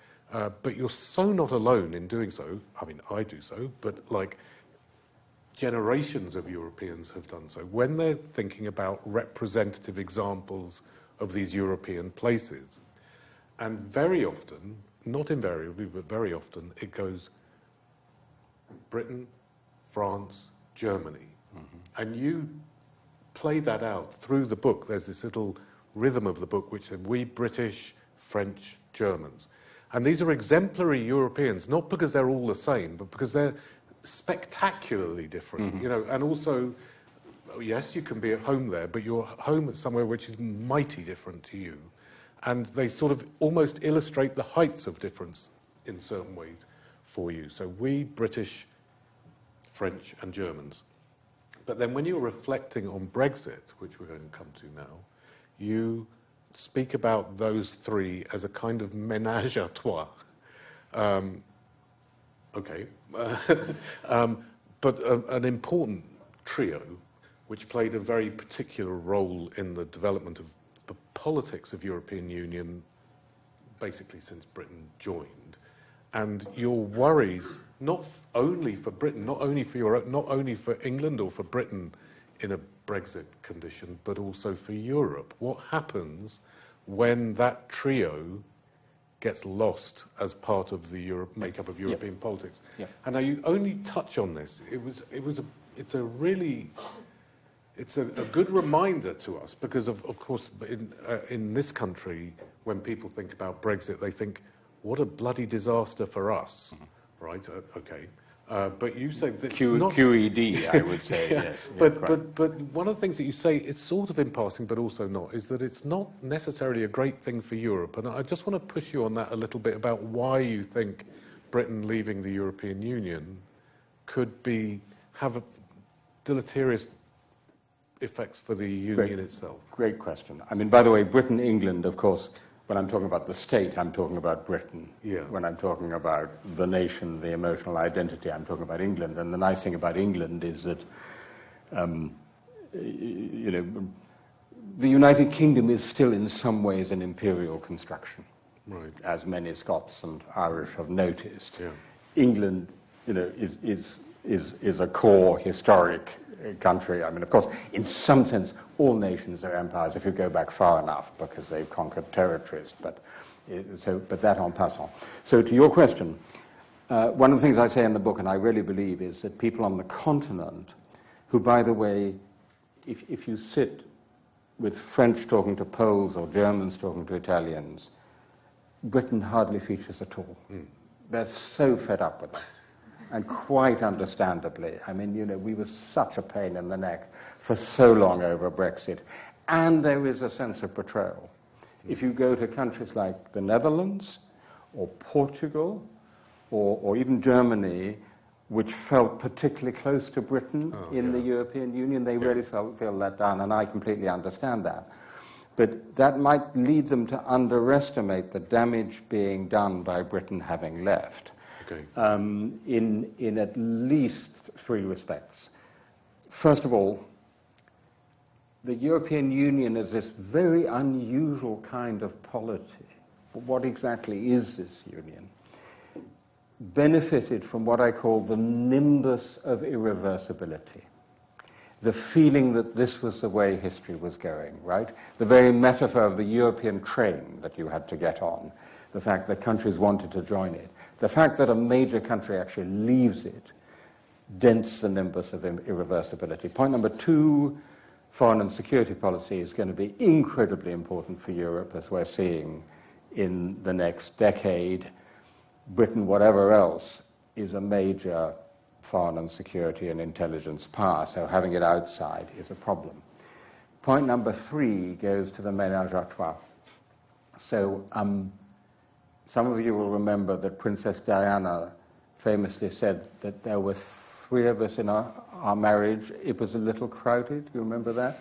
but you're so not alone in doing so. I mean, I do so, but like generations of Europeans have done so when they're thinking about representative examples of these European places. And very often, not invariably, but very often, it goes Britain, France, Germany. And you play that out through the book. There's this little rhythm of the book which says we British, French, Germans. And these are exemplary Europeans, not because they're all the same, but because they're spectacularly different. And also, yes, you can be at home there, but you're home at somewhere which is mighty different to you. And they sort of almost illustrate the heights of difference in certain ways for you. So we British, French, and Germans. But then when you're reflecting on Brexit, which we're going to come to now, you speak about those three as a kind of ménage à trois. But an important trio, which played a very particular role in the development of the politics of European Union, basically since Britain joined. And your worries, not only for Britain, not only for Europe, not only for England or for Britain in a Brexit condition, but also for Europe. What happens when that trio gets lost as part of the makeup of European politics? And now you only touch on this. It's a good reminder to us, because of course in this country, when people think about Brexit, they think, what a bloody disaster for us, right? But you say that QED, I would say. Yes. But one of the things that you say, it's sort of in passing, but also not, is that it's not necessarily a great thing for Europe. And I just want to push you on that a little bit about why you think Britain leaving the European Union could have deleterious effects for the Union itself? Great question. I mean, by the way, Britain, England, of course, when I'm talking about the state, I'm talking about Britain. Yeah. When I'm talking about the nation, the emotional identity, I'm talking about England. And the nice thing about England is that, you know, the United Kingdom is still in some ways an imperial construction, Right. as many Scots and Irish have noticed. Yeah. England, you know, is a core historic country. I mean, of course, in some sense, all nations are empires if you go back far enough, because they've conquered territories. But that en passant. So to your question, one of the things I say in the book, and I really believe, is that people on the continent, who, by the way, if you sit with French talking to Poles or Germans talking to Italians, Britain hardly features at all. They're so fed up with it. And quite understandably. I mean, you know, we were such a pain in the neck for so long over Brexit. And there is a sense of betrayal. If you go to countries like the Netherlands or Portugal or even Germany, which felt particularly close to Britain in the European Union, they really feel let down, and I completely understand that. But that might lead them to underestimate the damage being done by Britain having left. Okay. In at least three respects. First of all, the European Union is this very unusual kind of polity. What exactly is this union? Benefited from what I call the nimbus of irreversibility. The feeling that this was the way history was going, right? The very metaphor of the European train that you had to get on. The fact that countries wanted to join it. The fact that a major country actually leaves it dents the nimbus of irreversibility. Point number two, foreign and security policy is going to be incredibly important for Europe, as we're seeing in the next decade. Britain, whatever else, is a major foreign and security and intelligence power, so having it outside is a problem. Point number three goes to the ménage à trois. So, some of you will remember that Princess Diana famously said that there were three of us in our marriage. It was a little crowded. Do you remember that?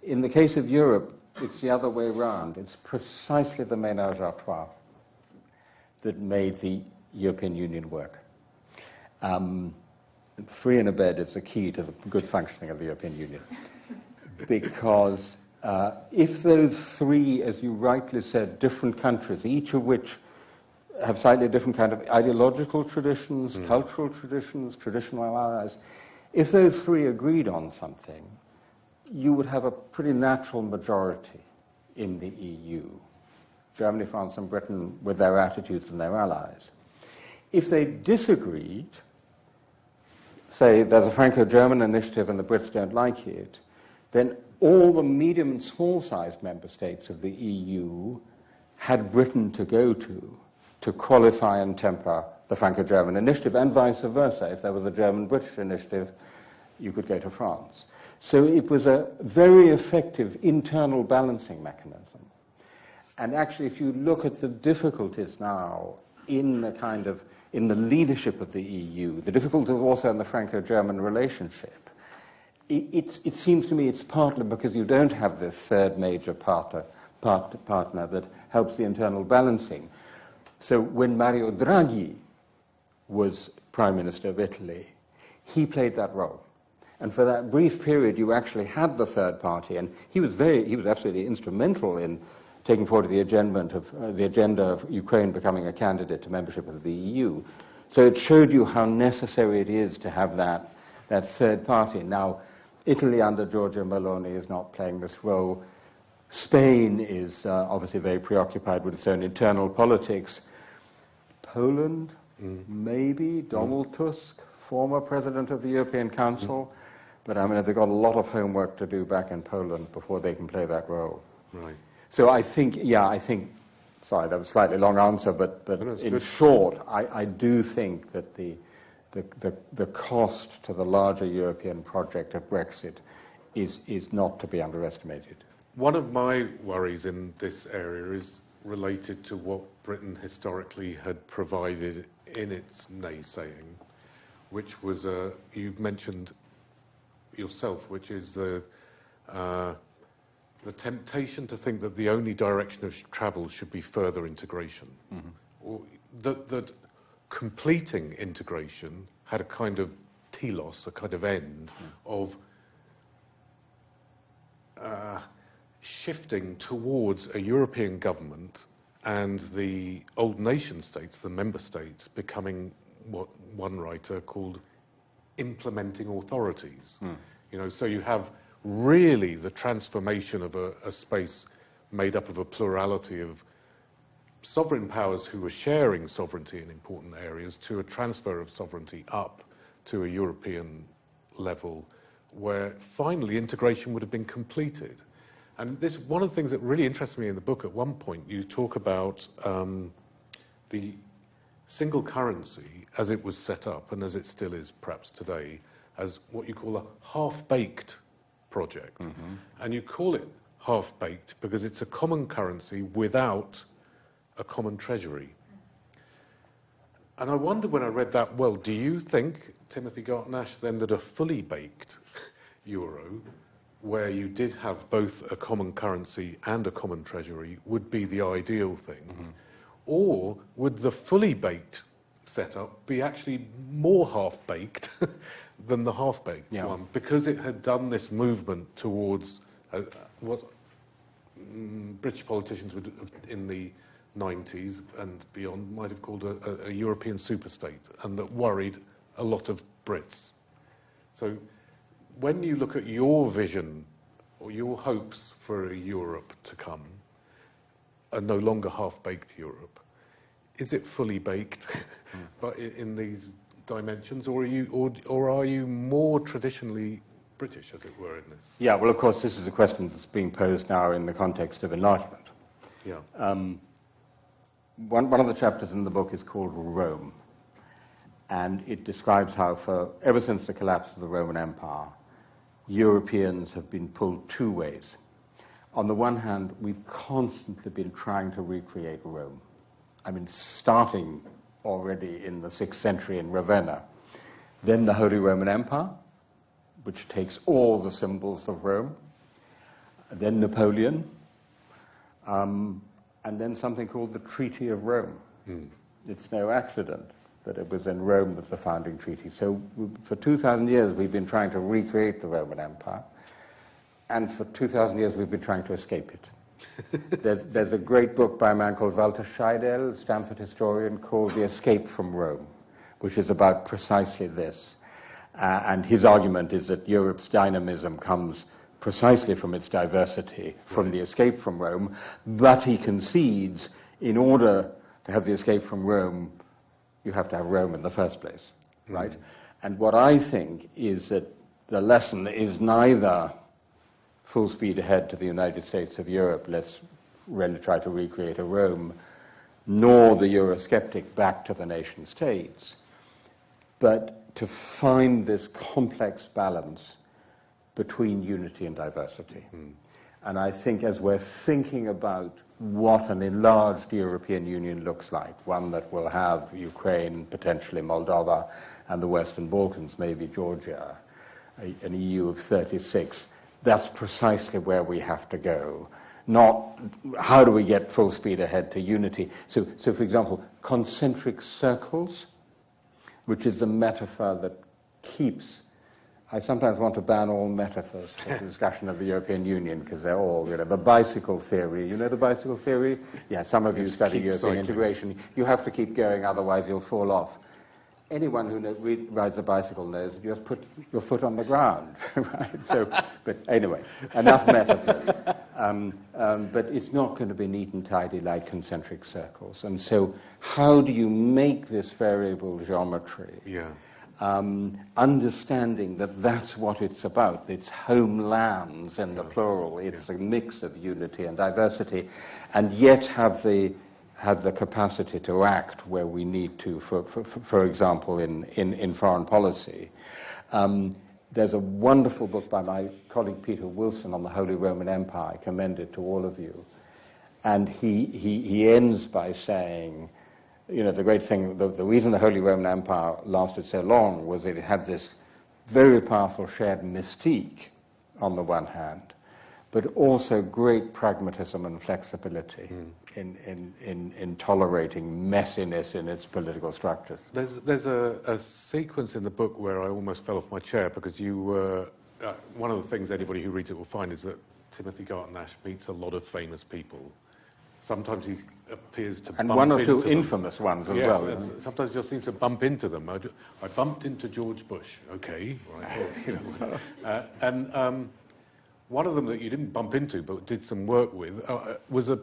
In the case of Europe, it's the other way around. It's precisely the ménage à trois that made the European Union work. Three in a bed is the key to the good functioning of the European Union. Because if those three, as you rightly said, different countries, each of which have slightly different kind of ideological traditions, cultural traditions, traditional allies, if those three agreed on something, you would have a pretty natural majority in the EU. Germany, France, and Britain with their attitudes and their allies. If they disagreed, say there's a Franco-German initiative and the Brits don't like it, then all the medium and small-sized member states of the EU had Britain to go to qualify and temper the Franco-German initiative, and vice versa. If there was a German-British initiative, you could go to France. So it was a very effective internal balancing mechanism. And actually, if you look at the difficulties now in the leadership of the EU, the difficulties also in the Franco-German relationship, it seems to me it's partly because you don't have this third major partner that helps the internal balancing. So when Mario Draghi was Prime Minister of Italy, he played that role. And for that brief period, you actually had the third party, and he was absolutely instrumental in taking forward the agenda of Ukraine becoming a candidate to membership of the EU. So it showed you how necessary it is to have that third party. Now, Italy under Giorgia Meloni is not playing this role. Spain is obviously very preoccupied with its own internal politics. Poland, maybe. Donald Tusk, former president of the European Council. But I mean, they've got a lot of homework to do back in Poland before they can play that role. Right. So I think, sorry, that was a slightly long answer, but in short, I do think that the cost to the larger European project of Brexit is not to be underestimated. One of my worries in this area is related to what Britain historically had provided in its naysaying, which was you've mentioned yourself, which is the temptation to think that the only direction of travel should be further integration, or that completing integration had a kind of telos, a kind of end of shifting towards a European government and the old nation states, the member states, becoming what one writer called implementing authorities. You know, so you have really the transformation of a space made up of a plurality of sovereign powers who were sharing sovereignty in important areas to a transfer of sovereignty up to a European level where finally integration would have been completed. And this, one of the things that really interests me in the book, at one point you talk about the single currency as it was set up, and as it still is perhaps today, as what you call a half-baked project. And you call it half-baked because it's a common currency without a common treasury. And I wonder when I read that, well, do you think, Timothy Garton Ash, then that a fully baked euro, where you did have both a common currency and a common treasury, would be the ideal thing? Or would the fully baked setup be actually more half-baked than the half-baked one, because it had done this movement towards what British politicians would have, in the 90s and beyond, might have called a European superstate, and that worried a lot of Brits. So when you look at your vision or your hopes for a Europe to come, a no longer half-baked Europe, is it fully baked but in these dimensions, or are you more traditionally British, as it were, in this? Yeah, well, of course, this is a question that's being posed now in the context of enlargement. Yeah. One of the chapters in the book is called Rome, and it describes how ever since the collapse of the Roman Empire, Europeans have been pulled two ways. On the one hand, we've constantly been trying to recreate Rome. I mean, starting already in the 6th century in Ravenna, then the Holy Roman Empire, which takes all the symbols of Rome, then Napoleon, and then something called the Treaty of Rome. It's no accident that it was in Rome that the founding treaty. So for 2,000 years we've been trying to recreate the Roman Empire, and for 2,000 years we've been trying to escape it. There's a great book by a man called Walter Scheidel, a Stanford historian, called The Escape from Rome, which is about precisely this. And his argument is that Europe's dynamism comes precisely from its diversity, from the escape from Rome, but he concedes in order to have the escape from Rome, you have to have Rome in the first place, right? And what I think is that the lesson is neither full speed ahead to the United States of Europe, let's really try to recreate a Rome, nor the Eurosceptic back to the nation states, but to find this complex balance between unity and diversity. And I think as we're thinking about what an enlarged European Union looks like, one that will have Ukraine, potentially Moldova, and the Western Balkans, maybe Georgia, an EU of 36, that's precisely where we have to go. Not how do we get full speed ahead to unity. So for example, concentric circles, which is a metaphor that keeps. I sometimes want to ban all metaphors for the discussion of the European Union, because they're all, the bicycle theory. You know the bicycle theory? Yeah, some of you study European integration. You have to keep going, otherwise you'll fall off. Anyone who rides a bicycle knows that you just put your foot on the ground, right? So, but anyway, enough metaphors. But it's not going to be neat and tidy like concentric circles. And so how do you make this variable geometry? Yeah. Understanding that that's what it's about. It's homelands in the plural. It's a mix of unity and diversity, and yet have the capacity to act where we need to, for example, in foreign policy. There's a wonderful book by my colleague Peter Wilson on the Holy Roman Empire. I commend it to all of you. And he ends by saying the great thing, the reason the Holy Roman Empire lasted so long was that it had this very powerful shared mystique on the one hand, but also great pragmatism and flexibility in tolerating messiness in its political structures. There's a sequence in the book where I almost fell off my chair because you were... one of the things anybody who reads it will find is that Timothy Garton Ash meets a lot of famous people. Sometimes he appears to and bump one or into two them. infamous ones as Yes, well. and sometimes just seems to bump into them. I bumped into George Bush. Okay, right. And one of them that you didn't bump into but did some work with was a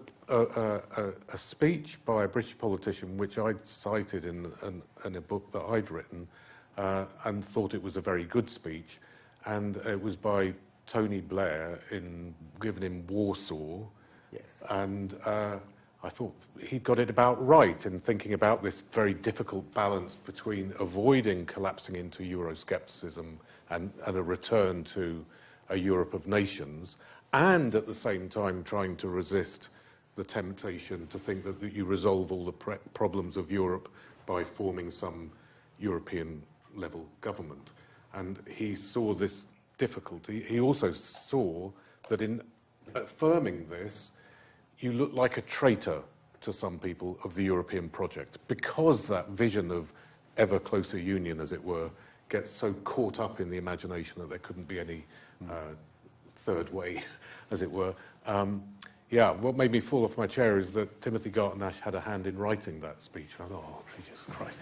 speech by a British politician which I'd cited in a book that I'd written and thought it was a very good speech. And it was by Tony Blair given in Warsaw. Yes. And I thought he'd got it about right in thinking about this very difficult balance between avoiding collapsing into Euroscepticism and a return to a Europe of nations, and at the same time trying to resist the temptation to think that you resolve all the problems of Europe by forming some European-level government. And he saw this difficulty. He also saw that in affirming this, you look like a traitor to some people of the European project, because that vision of ever closer union, as it were, gets so caught up in the imagination that there couldn't be any third way, as it were. What made me fall off my chair is that Timothy Garton Ash had a hand in writing that speech. I thought, oh, Jesus Christ.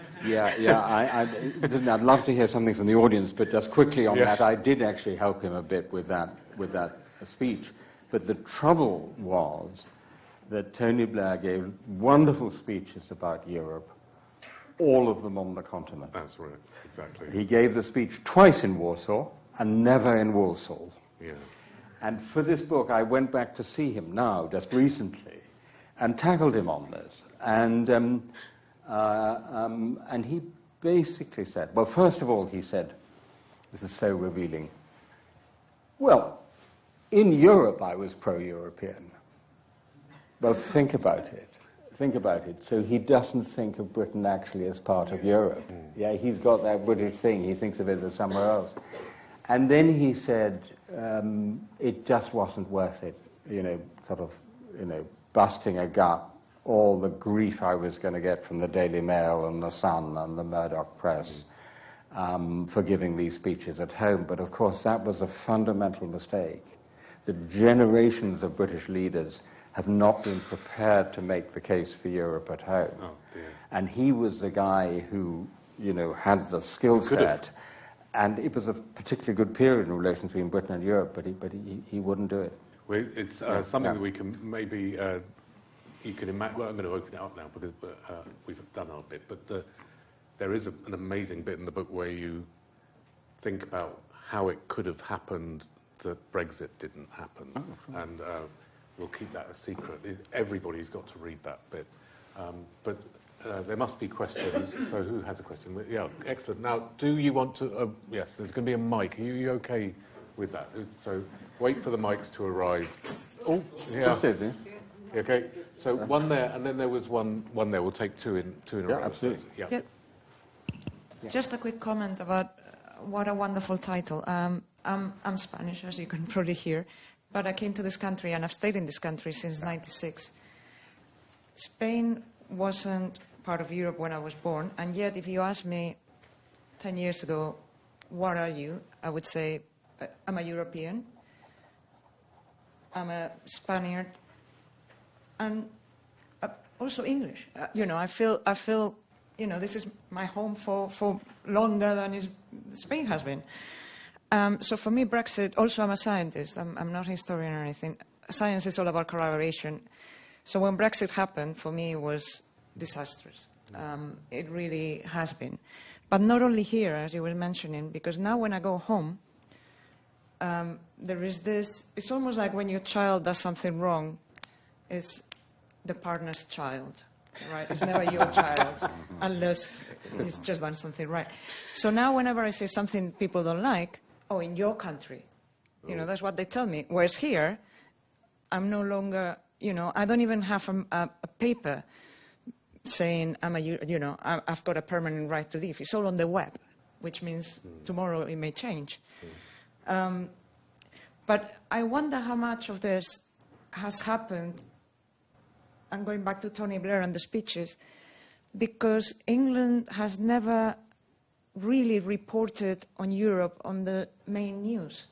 I'd love to hear something from the audience, but just quickly on that, I did actually help him a bit with that speech. But the trouble was that Tony Blair gave wonderful speeches about Europe, all of them on the continent. That's right, exactly. He gave the speech twice in Warsaw and never in Walsall. Yeah. And for this book, I went back to see him now, just recently, and tackled him on this. And he basically said, well, first of all, he said, this is so revealing, well, in Europe, I was pro-European. Well, think about it. Think about it. So he doesn't think of Britain actually as part of Europe. Yeah, he's got that British thing. He thinks of it as somewhere else. And then he said it just wasn't worth it, busting a gut, all the grief I was going to get from the Daily Mail and the Sun and the Murdoch press for giving these speeches at home. But of course, that was a fundamental mistake. The generations of British leaders have not been prepared to make the case for Europe at home. Oh, dear. And he was the guy who, had the skill set. And it was a particularly good period in relations between Britain and Europe, but he wouldn't do it. Well, it's something that we can maybe, you can imagine, well, I'm going to open it up now because we've done our bit, but there is an amazing bit in the book where you think about how it could have happened that Brexit didn't happen. Oh, sure. And we'll keep that a secret. Everybody's got to read that bit. But there must be questions. So who has a question? Yeah, excellent. Now, do you want to... yes, there's going to be a mic. Are you okay with that? So wait for the mics to arrive. Oh, yeah. Okay, so one there, and then there was one there. We'll take two in a row. Absolutely. Yeah. Just a quick comment about what a wonderful title. I'm Spanish, as you can probably hear, but I came to this country and I've stayed in this country since '96. Spain wasn't part of Europe when I was born, and yet if you ask me 10 years ago, what are you? I would say, I'm a European, I'm a Spaniard, and also English. I feel, this is my home for longer than Spain has been. So for me, Brexit, also I'm a scientist, I'm not a historian or anything. Science is all about collaboration. So when Brexit happened, for me, it was disastrous. It really has been. But not only here, as you were mentioning, because now when I go home, there is this, it's almost like when your child does something wrong, it's the partner's child, right? It's never your child, unless he's just done something right. So now whenever I say something people don't like, oh, in your country, that's what they tell me. Whereas here, I'm no longer, I don't even have a paper saying, I've got a permanent right to leave. It's all on the web, which means tomorrow it may change. But I wonder how much of this has happened, and going back to Tony Blair and the speeches, because England has never really reported on Europe on the main news.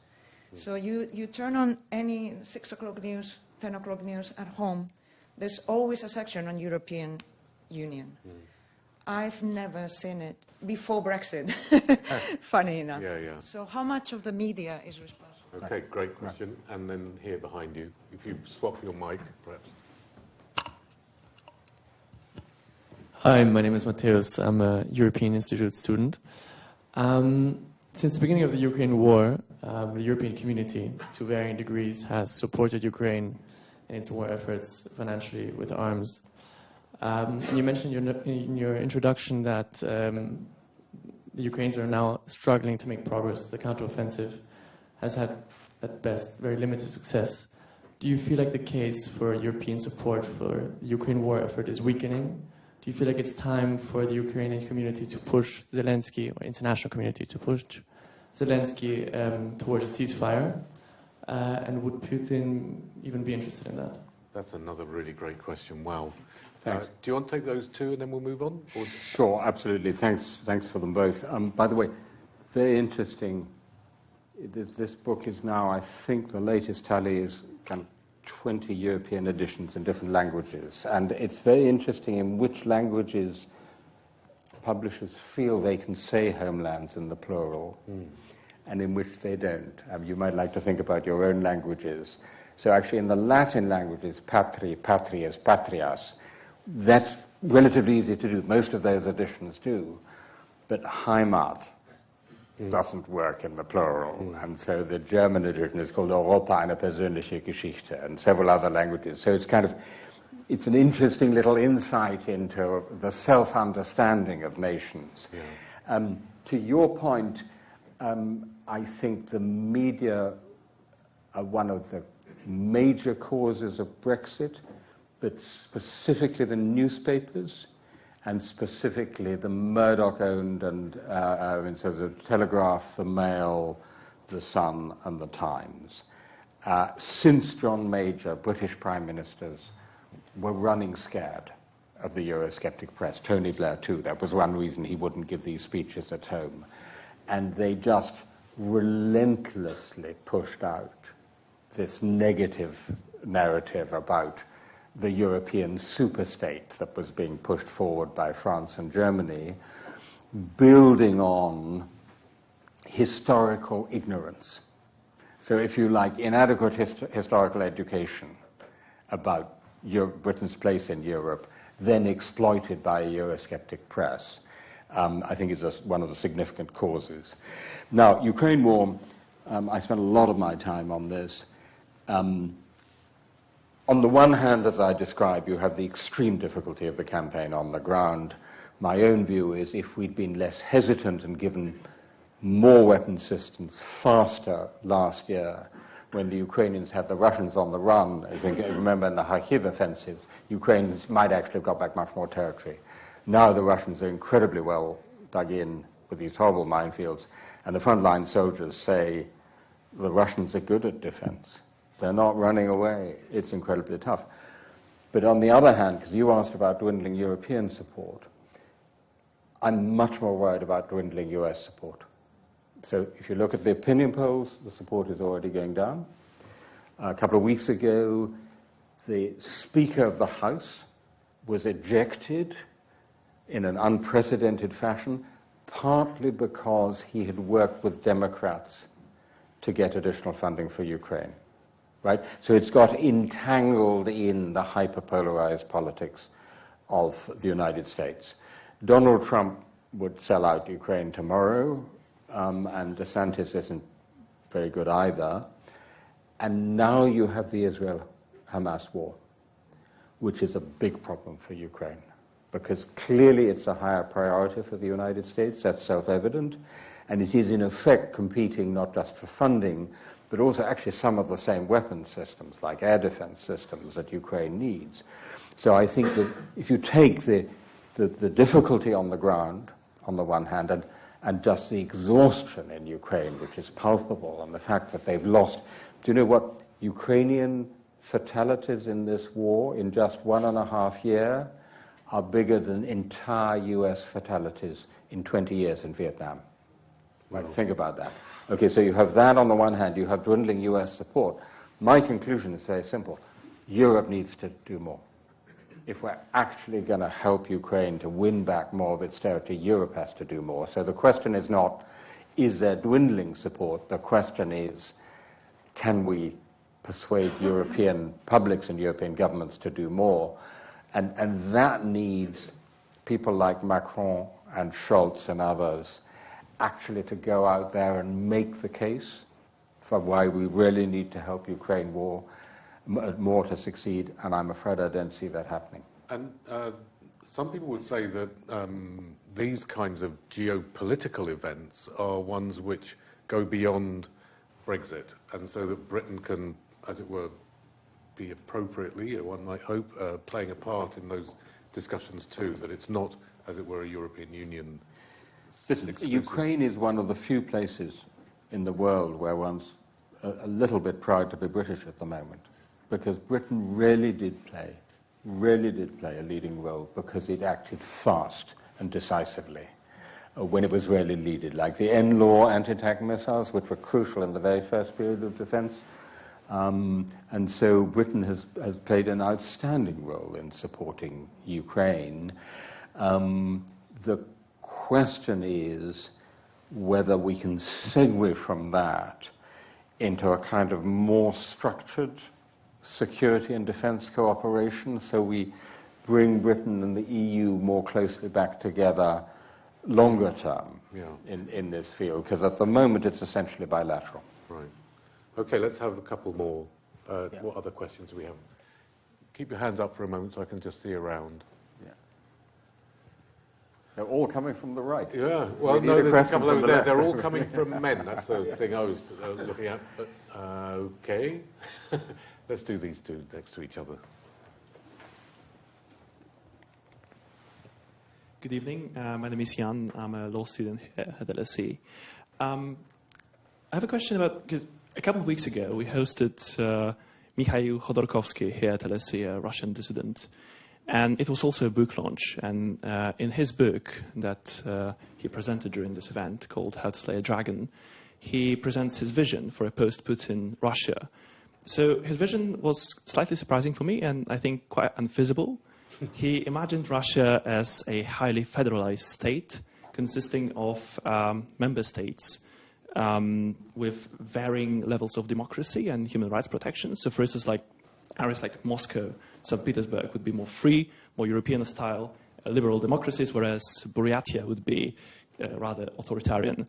So you turn on any 6 o'clock news, 10 o'clock news at home, there's always a section on European Union. I've never seen it before Brexit, funny enough. Yeah. So how much of the media is responsible? Okay, great question. And then here behind you, if you swap your mic, perhaps. Hi, my name is Mateusz. I'm a European Institute student. Since the beginning of the Ukraine war, the European community, to varying degrees, has supported Ukraine in its war efforts financially with arms. And you mentioned in your introduction that the Ukrainians are now struggling to make progress. The counteroffensive has had, at best, very limited success. Do you feel like the case for European support for the Ukraine war effort is weakening? Do you feel like it's time for the Ukrainian community to push Zelensky, or international community, to push Zelensky towards a ceasefire? And would Putin even be interested in that? That's another really great question. Wow. Thanks. Do you want to take those two and then we'll move on? Or... Sure, absolutely. Thanks for them both. By the way, very interesting. This book is now, I think the latest tally is kind of 20 European editions in different languages. And it's very interesting in which languages publishers feel they can say Homelands in the plural and in which they don't. You might like to think about your own languages. So actually in the Latin languages, patri, patrias, patrias, that's relatively easy to do. Most of those editions do. But Heimat doesn't work in the plural. And so the German edition is called Europa eine persönliche Geschichte, and several other languages. So it's an interesting little insight into the self-understanding of nations. Yeah. To your point, I think the media are one of the major causes of Brexit, but specifically the newspapers, and specifically the Murdoch-owned and so the Telegraph, the Mail, the Sun, and the Times. Since John Major, British prime ministers were running scared of the Eurosceptic press. Tony Blair too. That was one reason he wouldn't give these speeches at home. And they just relentlessly pushed out this negative narrative about the European superstate that was being pushed forward by France and Germany, building on historical ignorance. So if you like, inadequate historical education about Britain's place in Europe, then exploited by a Eurosceptic press, I think is one of the significant causes. Now, Ukraine war, I spent a lot of my time on this. On the one hand, as I described, you have the extreme difficulty of the campaign on the ground. My own view is if we'd been less hesitant and given more weapon systems faster last year, when the Ukrainians had the Russians on the run, I think, remember in the Kharkiv offensive, Ukrainians might actually have got back much more territory. Now the Russians are incredibly well dug in with these horrible minefields, and the frontline soldiers say the Russians are good at defense. They're not running away. It's incredibly tough. But on the other hand, because you asked about dwindling European support, I'm much more worried about dwindling US support. So if you look at the opinion polls, the support is already going down. A couple of weeks ago, the Speaker of the House was ejected in an unprecedented fashion, partly because he had worked with Democrats to get additional funding for Ukraine. Right? So it's got entangled in the hyperpolarized politics of the United States. Donald Trump would sell out Ukraine tomorrow, and DeSantis isn't very good either. And now you have the Israel-Hamas war, which is a big problem for Ukraine, because clearly it's a higher priority for the United States, that's self-evident, and it is in effect competing not just for funding, but also actually some of the same weapon systems, like air defense systems that Ukraine needs. So I think that if you take the difficulty on the ground, on the one hand, and just the exhaustion in Ukraine, which is palpable, and the fact that they've lost. Do you know what Ukrainian fatalities in this war in just 1.5 years are bigger than entire US fatalities in 20 years in Vietnam? Right, think about that. Okay, so you have that on the one hand, you have dwindling US support. My conclusion is very simple. Europe needs to do more. If we're actually going to help Ukraine to win back more of its territory, Europe has to do more. So the question is not, is there dwindling support? The question is, can we persuade European publics and European governments to do more? And that needs people like Macron and Scholz and others actually to go out there and make the case for why we really need to help Ukraine more to succeed, and I'm afraid I don't see that happening. And some people would say that these kinds of geopolitical events are ones which go beyond Brexit, and so that Britain can, as it were, be appropriately, one might hope, playing a part in those discussions too, that it's not, as it were, a European Union. Listen, Ukraine is one of the few places in the world where one's a little bit proud to be British at the moment, because Britain really did play a leading role, because it acted fast and decisively when it was really needed, like the NLAW anti-tank missiles, which were crucial in the very first period of defense. And so Britain has played an outstanding role in supporting Ukraine. The question is whether we can segue from that into a kind of more structured security and defense cooperation, so we bring Britain and the EU more closely back together longer term in this field, because at the moment it's essentially bilateral. Right. Okay, let's have a couple more. What other questions do we have? Keep your hands up for a moment so I can just see around. Yeah. They're all coming from the right. Yeah, well, no, there's a couple over there. They're all coming from men. That's the thing I was looking at. But, okay. Let's do these two next to each other. Good evening. My name is Jan. I'm a law student here at LSE. I have a question about, because a couple of weeks ago we hosted Mikhail Khodorkovsky here at LSE, a Russian dissident. And it was also a book launch. And in his book that he presented during this event called How to Slay a Dragon, he presents his vision for a post-Putin Russia. So his vision was slightly surprising for me, and I think quite unfeasible. He imagined Russia as a highly federalized state consisting of member states with varying levels of democracy and human rights protection. So for instance, like areas like Moscow, St. Petersburg would be more free, more European style, liberal democracies, whereas Buryatia would be rather authoritarian.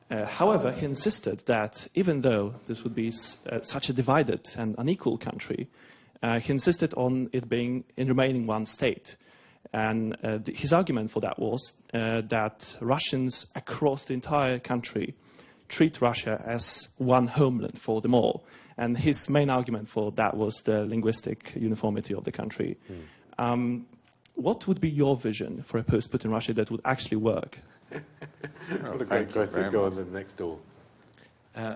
However, he insisted that even though this would be such a divided and unequal country, he insisted on it remaining one state. And his argument for that was that Russians across the entire country treat Russia as one homeland for them all. And his main argument for that was the linguistic uniformity of the country. What would be your vision for a post-Putin Russia that would actually work? What a great question. Go on then, next door.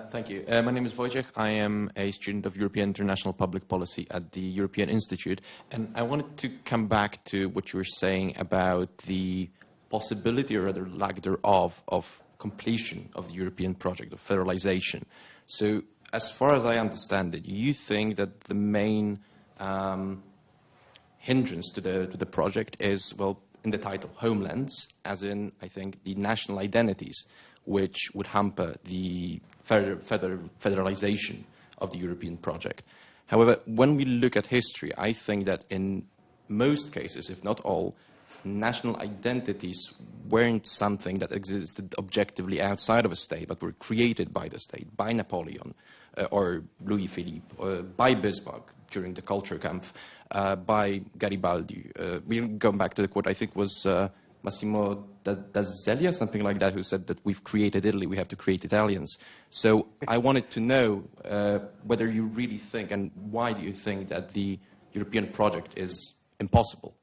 Thank you. My name is Wojciech. I am a student of European International Public Policy at the European Institute. And I wanted to come back to what you were saying about the possibility, or rather lack thereof, of completion of the European project of federalization. So as far as I understand it, you think that the main hindrance to the project is, well, in the title, Homelands, as in, I think, the national identities, which would hamper the federalization of the European project. However, when we look at history, I think that in most cases, if not all, national identities weren't something that existed objectively outside of a state, but were created by the state, by Napoleon, or Louis Philippe, by Bismarck during the Kulturkampf, by Garibaldi. We'll go back to the quote, I think was Massimo D'Azelia, something like that, who said that we've created Italy, we have to create Italians. So I wanted to know whether you really think, and why do you think that the European project is impossible?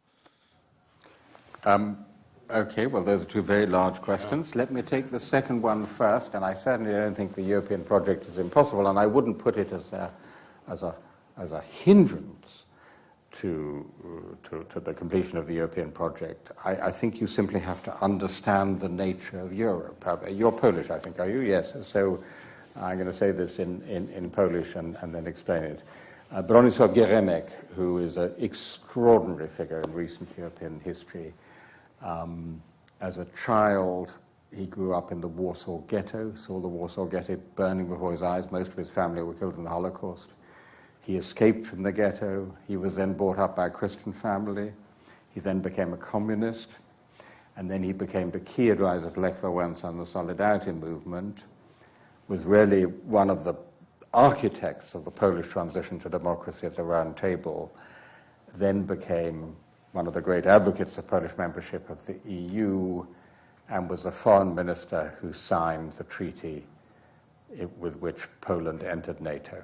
Okay, well, those are two very large questions. Let me take the second one first, and I certainly don't think the European project is impossible, and I wouldn't put it as a hindrance to the completion of the European project. I think you simply have to understand the nature of Europe. You're Polish, I think, are you? Yes. So I'm going to say this in Polish and then explain it. Bronisław Geremek, who is an extraordinary figure in recent European history, as a child, he grew up in the Warsaw Ghetto, saw the Warsaw Ghetto burning before his eyes. Most of his family were killed in the Holocaust. He escaped from the ghetto. He was then brought up by a Christian family. He then became a communist. And then he became the key advisor to Lech Wałęsa and the Solidarity movement, was really one of the architects of the Polish transition to democracy at the Round Table, then became one of the great advocates of Polish membership of the EU, and was the foreign minister who signed the treaty with which Poland entered NATO.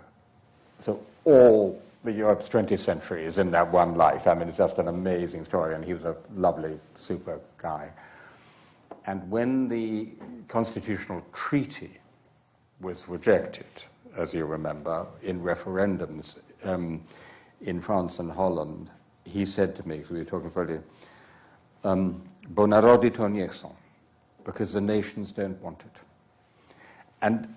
So all the Europe's 20th century is in that one life. I mean, it's just an amazing story, and he was a lovely, super guy. And when the constitutional treaty was rejected, as you remember, in referendums in France and Holland, he said to me, because we were talking earlier, bo narody to nie chcą, because the nations don't want it. And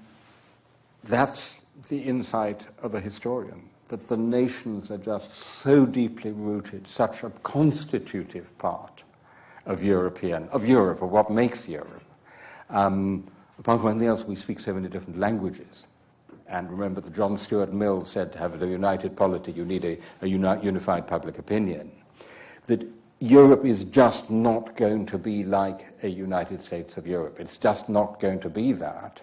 that's the insight of a historian, that the nations are just so deeply rooted, such a constitutive part of Europe, of what makes Europe. Apart from anything else, we speak so many different languages. And remember that John Stuart Mill said, to have a united polity, you need a unified public opinion. That Europe is just not going to be like a United States of Europe. It's just not going to be that.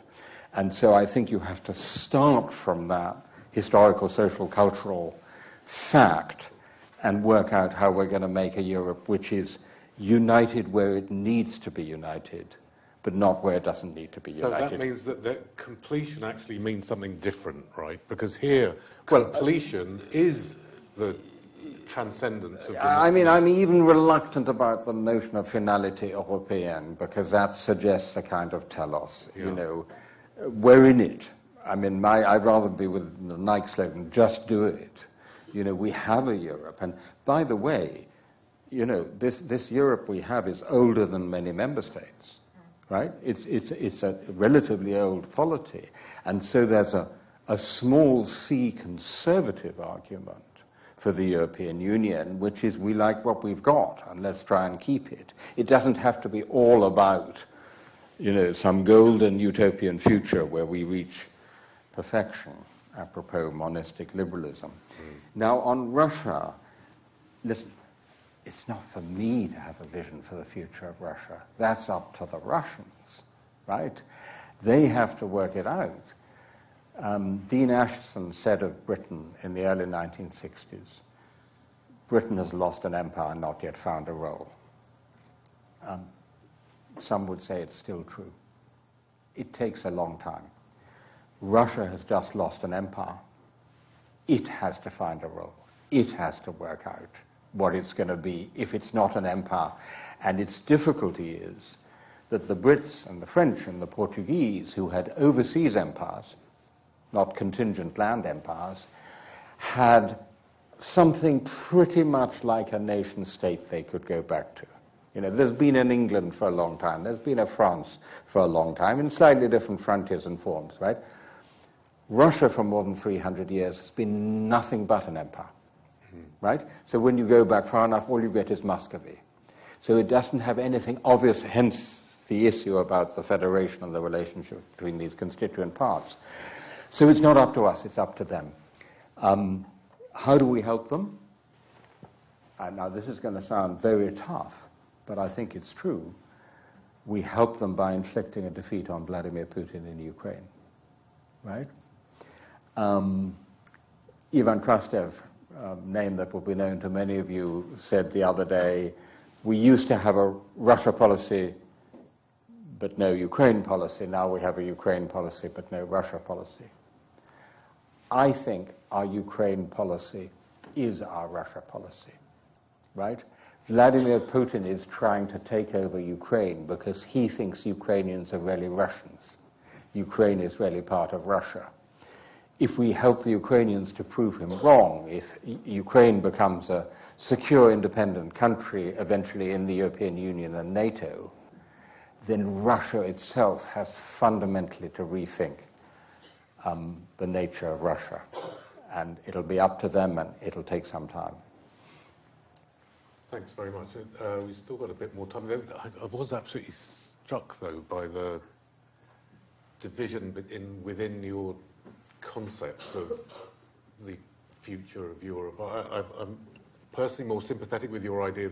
And so I think you have to start from that historical, social, cultural fact and work out how we're going to make a Europe which is united where it needs to be united, but not where it doesn't need to be united. So that means that completion actually means something different, right? Because here, completion is the transcendence of the... I mean, I'm even reluctant about the notion of finality européenne, because that suggests a kind of telos, you know. We're in it. I mean, I'd rather be with the Nike slogan, just do it. You know, we have a Europe. And by the way, you know, this Europe we have is older than many member states, right? It's a relatively old polity. And so there's a small c conservative argument for the European Union, which is we like what we've got and let's try and keep it. It doesn't have to be all about, you know, some golden utopian future where we reach perfection, apropos monistic liberalism. Now, on Russia, listen, it's not for me to have a vision for the future of Russia. That's up to the Russians, right? They have to work it out. Dean Ashton said of Britain in the early 1960s, Britain has lost an empire and not yet found a role. Some would say it's still true. It takes a long time. Russia has just lost an empire. It has to find a role. It has to work out what it's going to be if it's not an empire. And its difficulty is that the Brits and the French and the Portuguese, who had overseas empires, not contingent land empires, had something pretty much like a nation state they could go back to. You know, there's been an England for a long time. There's been a France for a long time in slightly different frontiers and forms, right? Russia for more than 300 years has been nothing but an empire, right? So when you go back far enough, all you get is Muscovy. So it doesn't have anything obvious, hence the issue about the federation and the relationship between these constituent parts. So it's not up to us, it's up to them. How do we help them? Now this is going to sound very tough, but I think it's true. We help them by inflicting a defeat on Vladimir Putin in Ukraine, right? Ivan Krastev, name that will be known to many of you, said the other day, we used to have a Russia policy but no Ukraine policy. Now we have a Ukraine policy but no Russia policy. I think our Ukraine policy is our Russia policy, right? Vladimir Putin is trying to take over Ukraine because he thinks Ukrainians are really Russians. Ukraine is really part of Russia. If we help the Ukrainians to prove him wrong, if Ukraine becomes a secure, independent country, eventually in the European Union and NATO, then Russia itself has fundamentally to rethink the nature of Russia. And it'll be up to them, and it'll take some time. Thanks very much. We've still got a bit more time. I was absolutely struck, though, by the division within your concepts of the future of Europe. I'm personally more sympathetic with your idea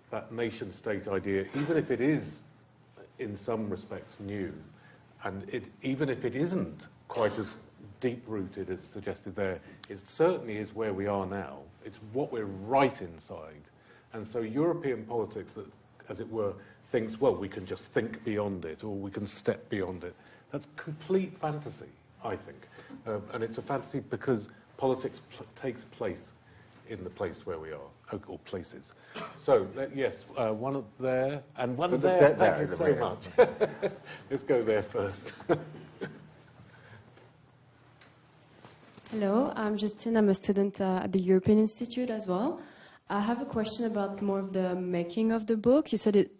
that nation-state idea, even if it is in some respects new, and even if it isn't quite as deep-rooted as suggested there, it certainly is where we are now. It's what we're right inside. And so European politics that, as it were, thinks, well, we can just think beyond it, or we can step beyond it. That's complete fantasy, I think. And it's a fantasy because politics takes place in the place where we are, or places. So, yes, one up there, and one there. Thank you so much. Let's go there first. Hello, I'm Justine. I'm a student at the European Institute as well. I have a question about more of the making of the book. You said it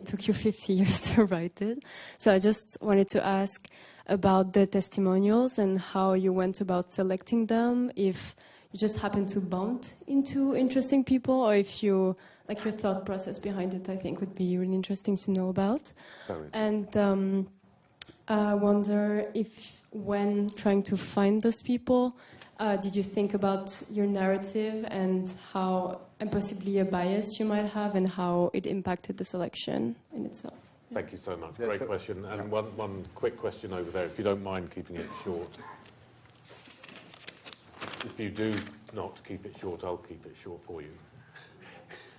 took you 50 years to write it. So I just wanted to ask about the testimonials and how you went about selecting them, if you just happened to bump into interesting people, or if you, like, your thought process behind it, I think would be really interesting to know about. Sorry. And I wonder if, when trying to find those people, did you think about your narrative and how, and possibly a bias you might have, and how it impacted the selection in itself? Yeah. Thank you so much. Great question. And one quick question over there, if you don't mind keeping it short. If you do not keep it short, I'll keep it short for you.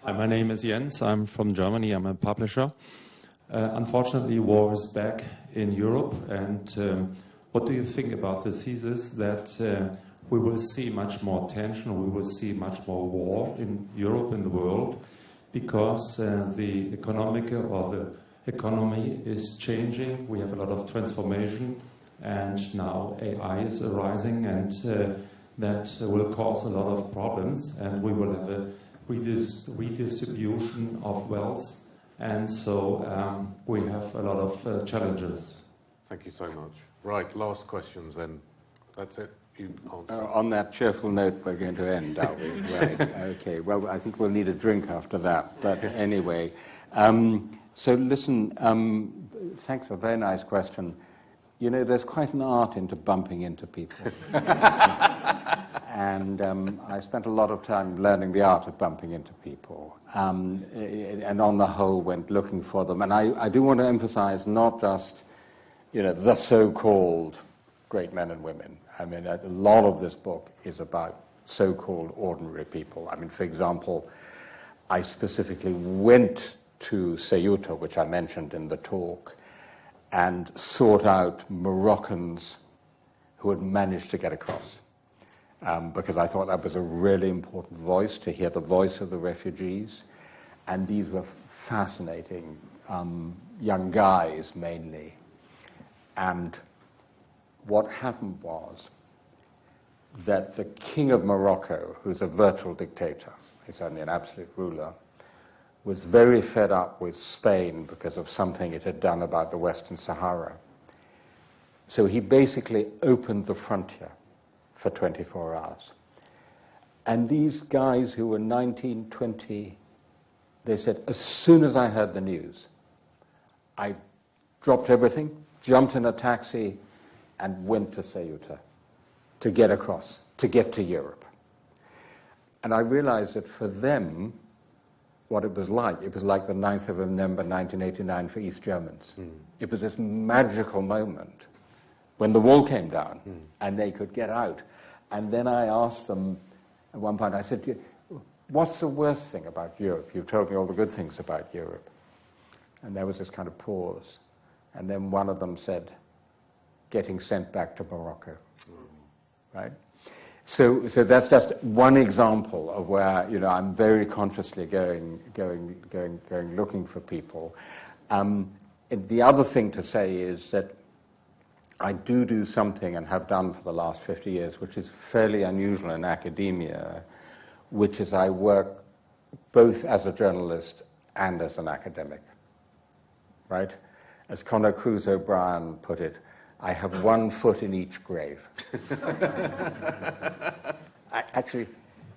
Hi, my name is Jens. I'm from Germany. I'm a publisher. Unfortunately, war is back in Europe. And what do you think about the thesis that we will see much more tension, we will see much more war in Europe and the world, because the economy is changing. We have a lot of transformation, and now AI is arising, and that will cause a lot of problems, and we will have a redistribution of wealth, and so we have a lot of challenges. Thank you so much. Right, last questions then. That's it. On that cheerful note, we're going to end, are we? Right. Okay. Well, I think we'll need a drink after that. But anyway, so listen. Thanks for a very nice question. You know, there's quite an art into bumping into people, and I spent a lot of time learning the art of bumping into people, and on the whole, went looking for them. And I do want to emphasize not just, you know, the so-called great men and women. I mean, a lot of this book is about so-called ordinary people. I mean, for example, I specifically went to Ceuta, which I mentioned in the talk, and sought out Moroccans who had managed to get across, because I thought that was a really important voice, to hear the voice of the refugees. And these were fascinating young guys, mainly. And what happened was that the king of Morocco, who's a virtual dictator, he's only an absolute ruler, was very fed up with Spain because of something it had done about the Western Sahara. So he basically opened the frontier for 24 hours. And these guys who were 19, 20, they said, as soon as I heard the news, I dropped everything, jumped in a taxi, and went to Ceuta to get across, to get to Europe. And I realized that for them, what it was like the 9th of November 1989 for East Germans. It was this magical moment when the wall came down and they could get out. And then I asked them, at one point I said, what's the worst thing about Europe? You've told me all the good things about Europe. And there was this kind of pause. And then one of them said, getting sent back to Morocco, right? So that's just one example of where, you know, I'm very consciously going looking for people. The other thing to say is that I do something, and have done for the last 50 years, which is fairly unusual in academia, which is I work both as a journalist and as an academic, right? As Conor Cruise O'Brien put it, I have one foot in each grave. Actually,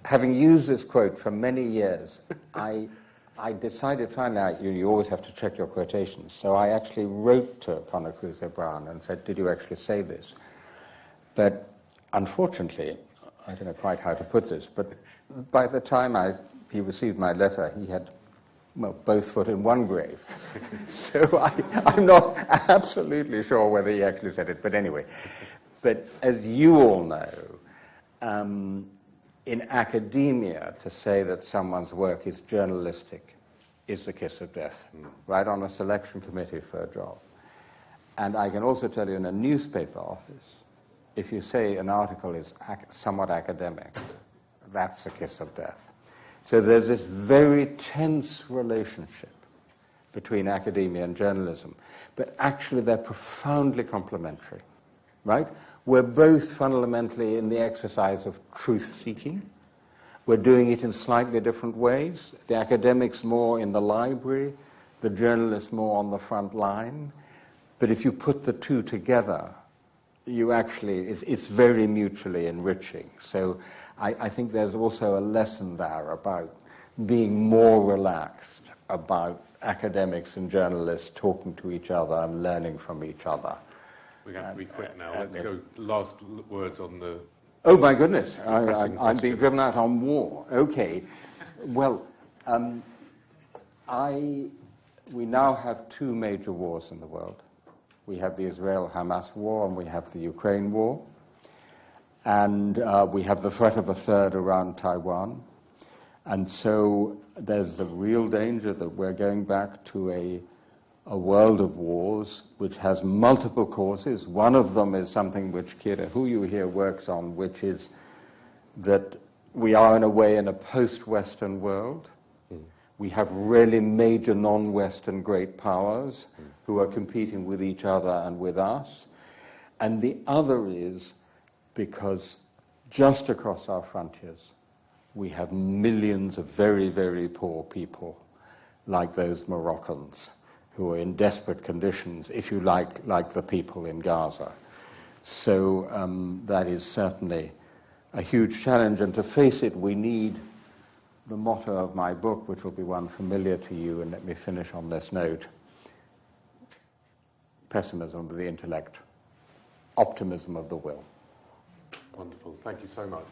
having used this quote for many years, I decided finally, you always have to check your quotations, so I actually wrote to Conor Cruise O'Brien and said, did you actually say this? But unfortunately, I don't know quite how to put this, but by the time he received my letter, he had, well, both foot in one grave. So I'm not absolutely sure whether he actually said it, but anyway. But as you all know, in academia, to say that someone's work is journalistic is the kiss of death, right on a selection committee for a job. And I can also tell you in a newspaper office, if you say an article is somewhat academic, that's the kiss of death. So there's this very tense relationship between academia and journalism, but actually they're profoundly complementary, right? We're both fundamentally in the exercise of truth-seeking. We're doing it in slightly different ways. The academics more in the library, the journalists more on the front line. But if you put the two together, you actually, it's very mutually enriching. So I think there's also a lesson there about being more relaxed about academics and journalists talking to each other and learning from each other. We have to be quick now. Let's go last words on the... Oh, my goodness. I'm being driven out on war. Okay. Well, we now have two major wars in the world. We have the Israel-Hamas war and we have the Ukraine war. And we have the threat of a third around Taiwan. And so there's the real danger that we're going back to a world of wars which has multiple causes. One of them is something which Kira, who you here, works on, which is that we are in a way in a post-Western world. We have really major non-Western great powers who are competing with each other and with us. And the other is because just across our frontiers, we have millions of very, very poor people, like those Moroccans, who are in desperate conditions, if you like the people in Gaza. So that is certainly a huge challenge. And to face it, we need the motto of my book, which will be one familiar to you, and let me finish on this note: pessimism of the intellect, optimism of the will. Wonderful. Thank you so much.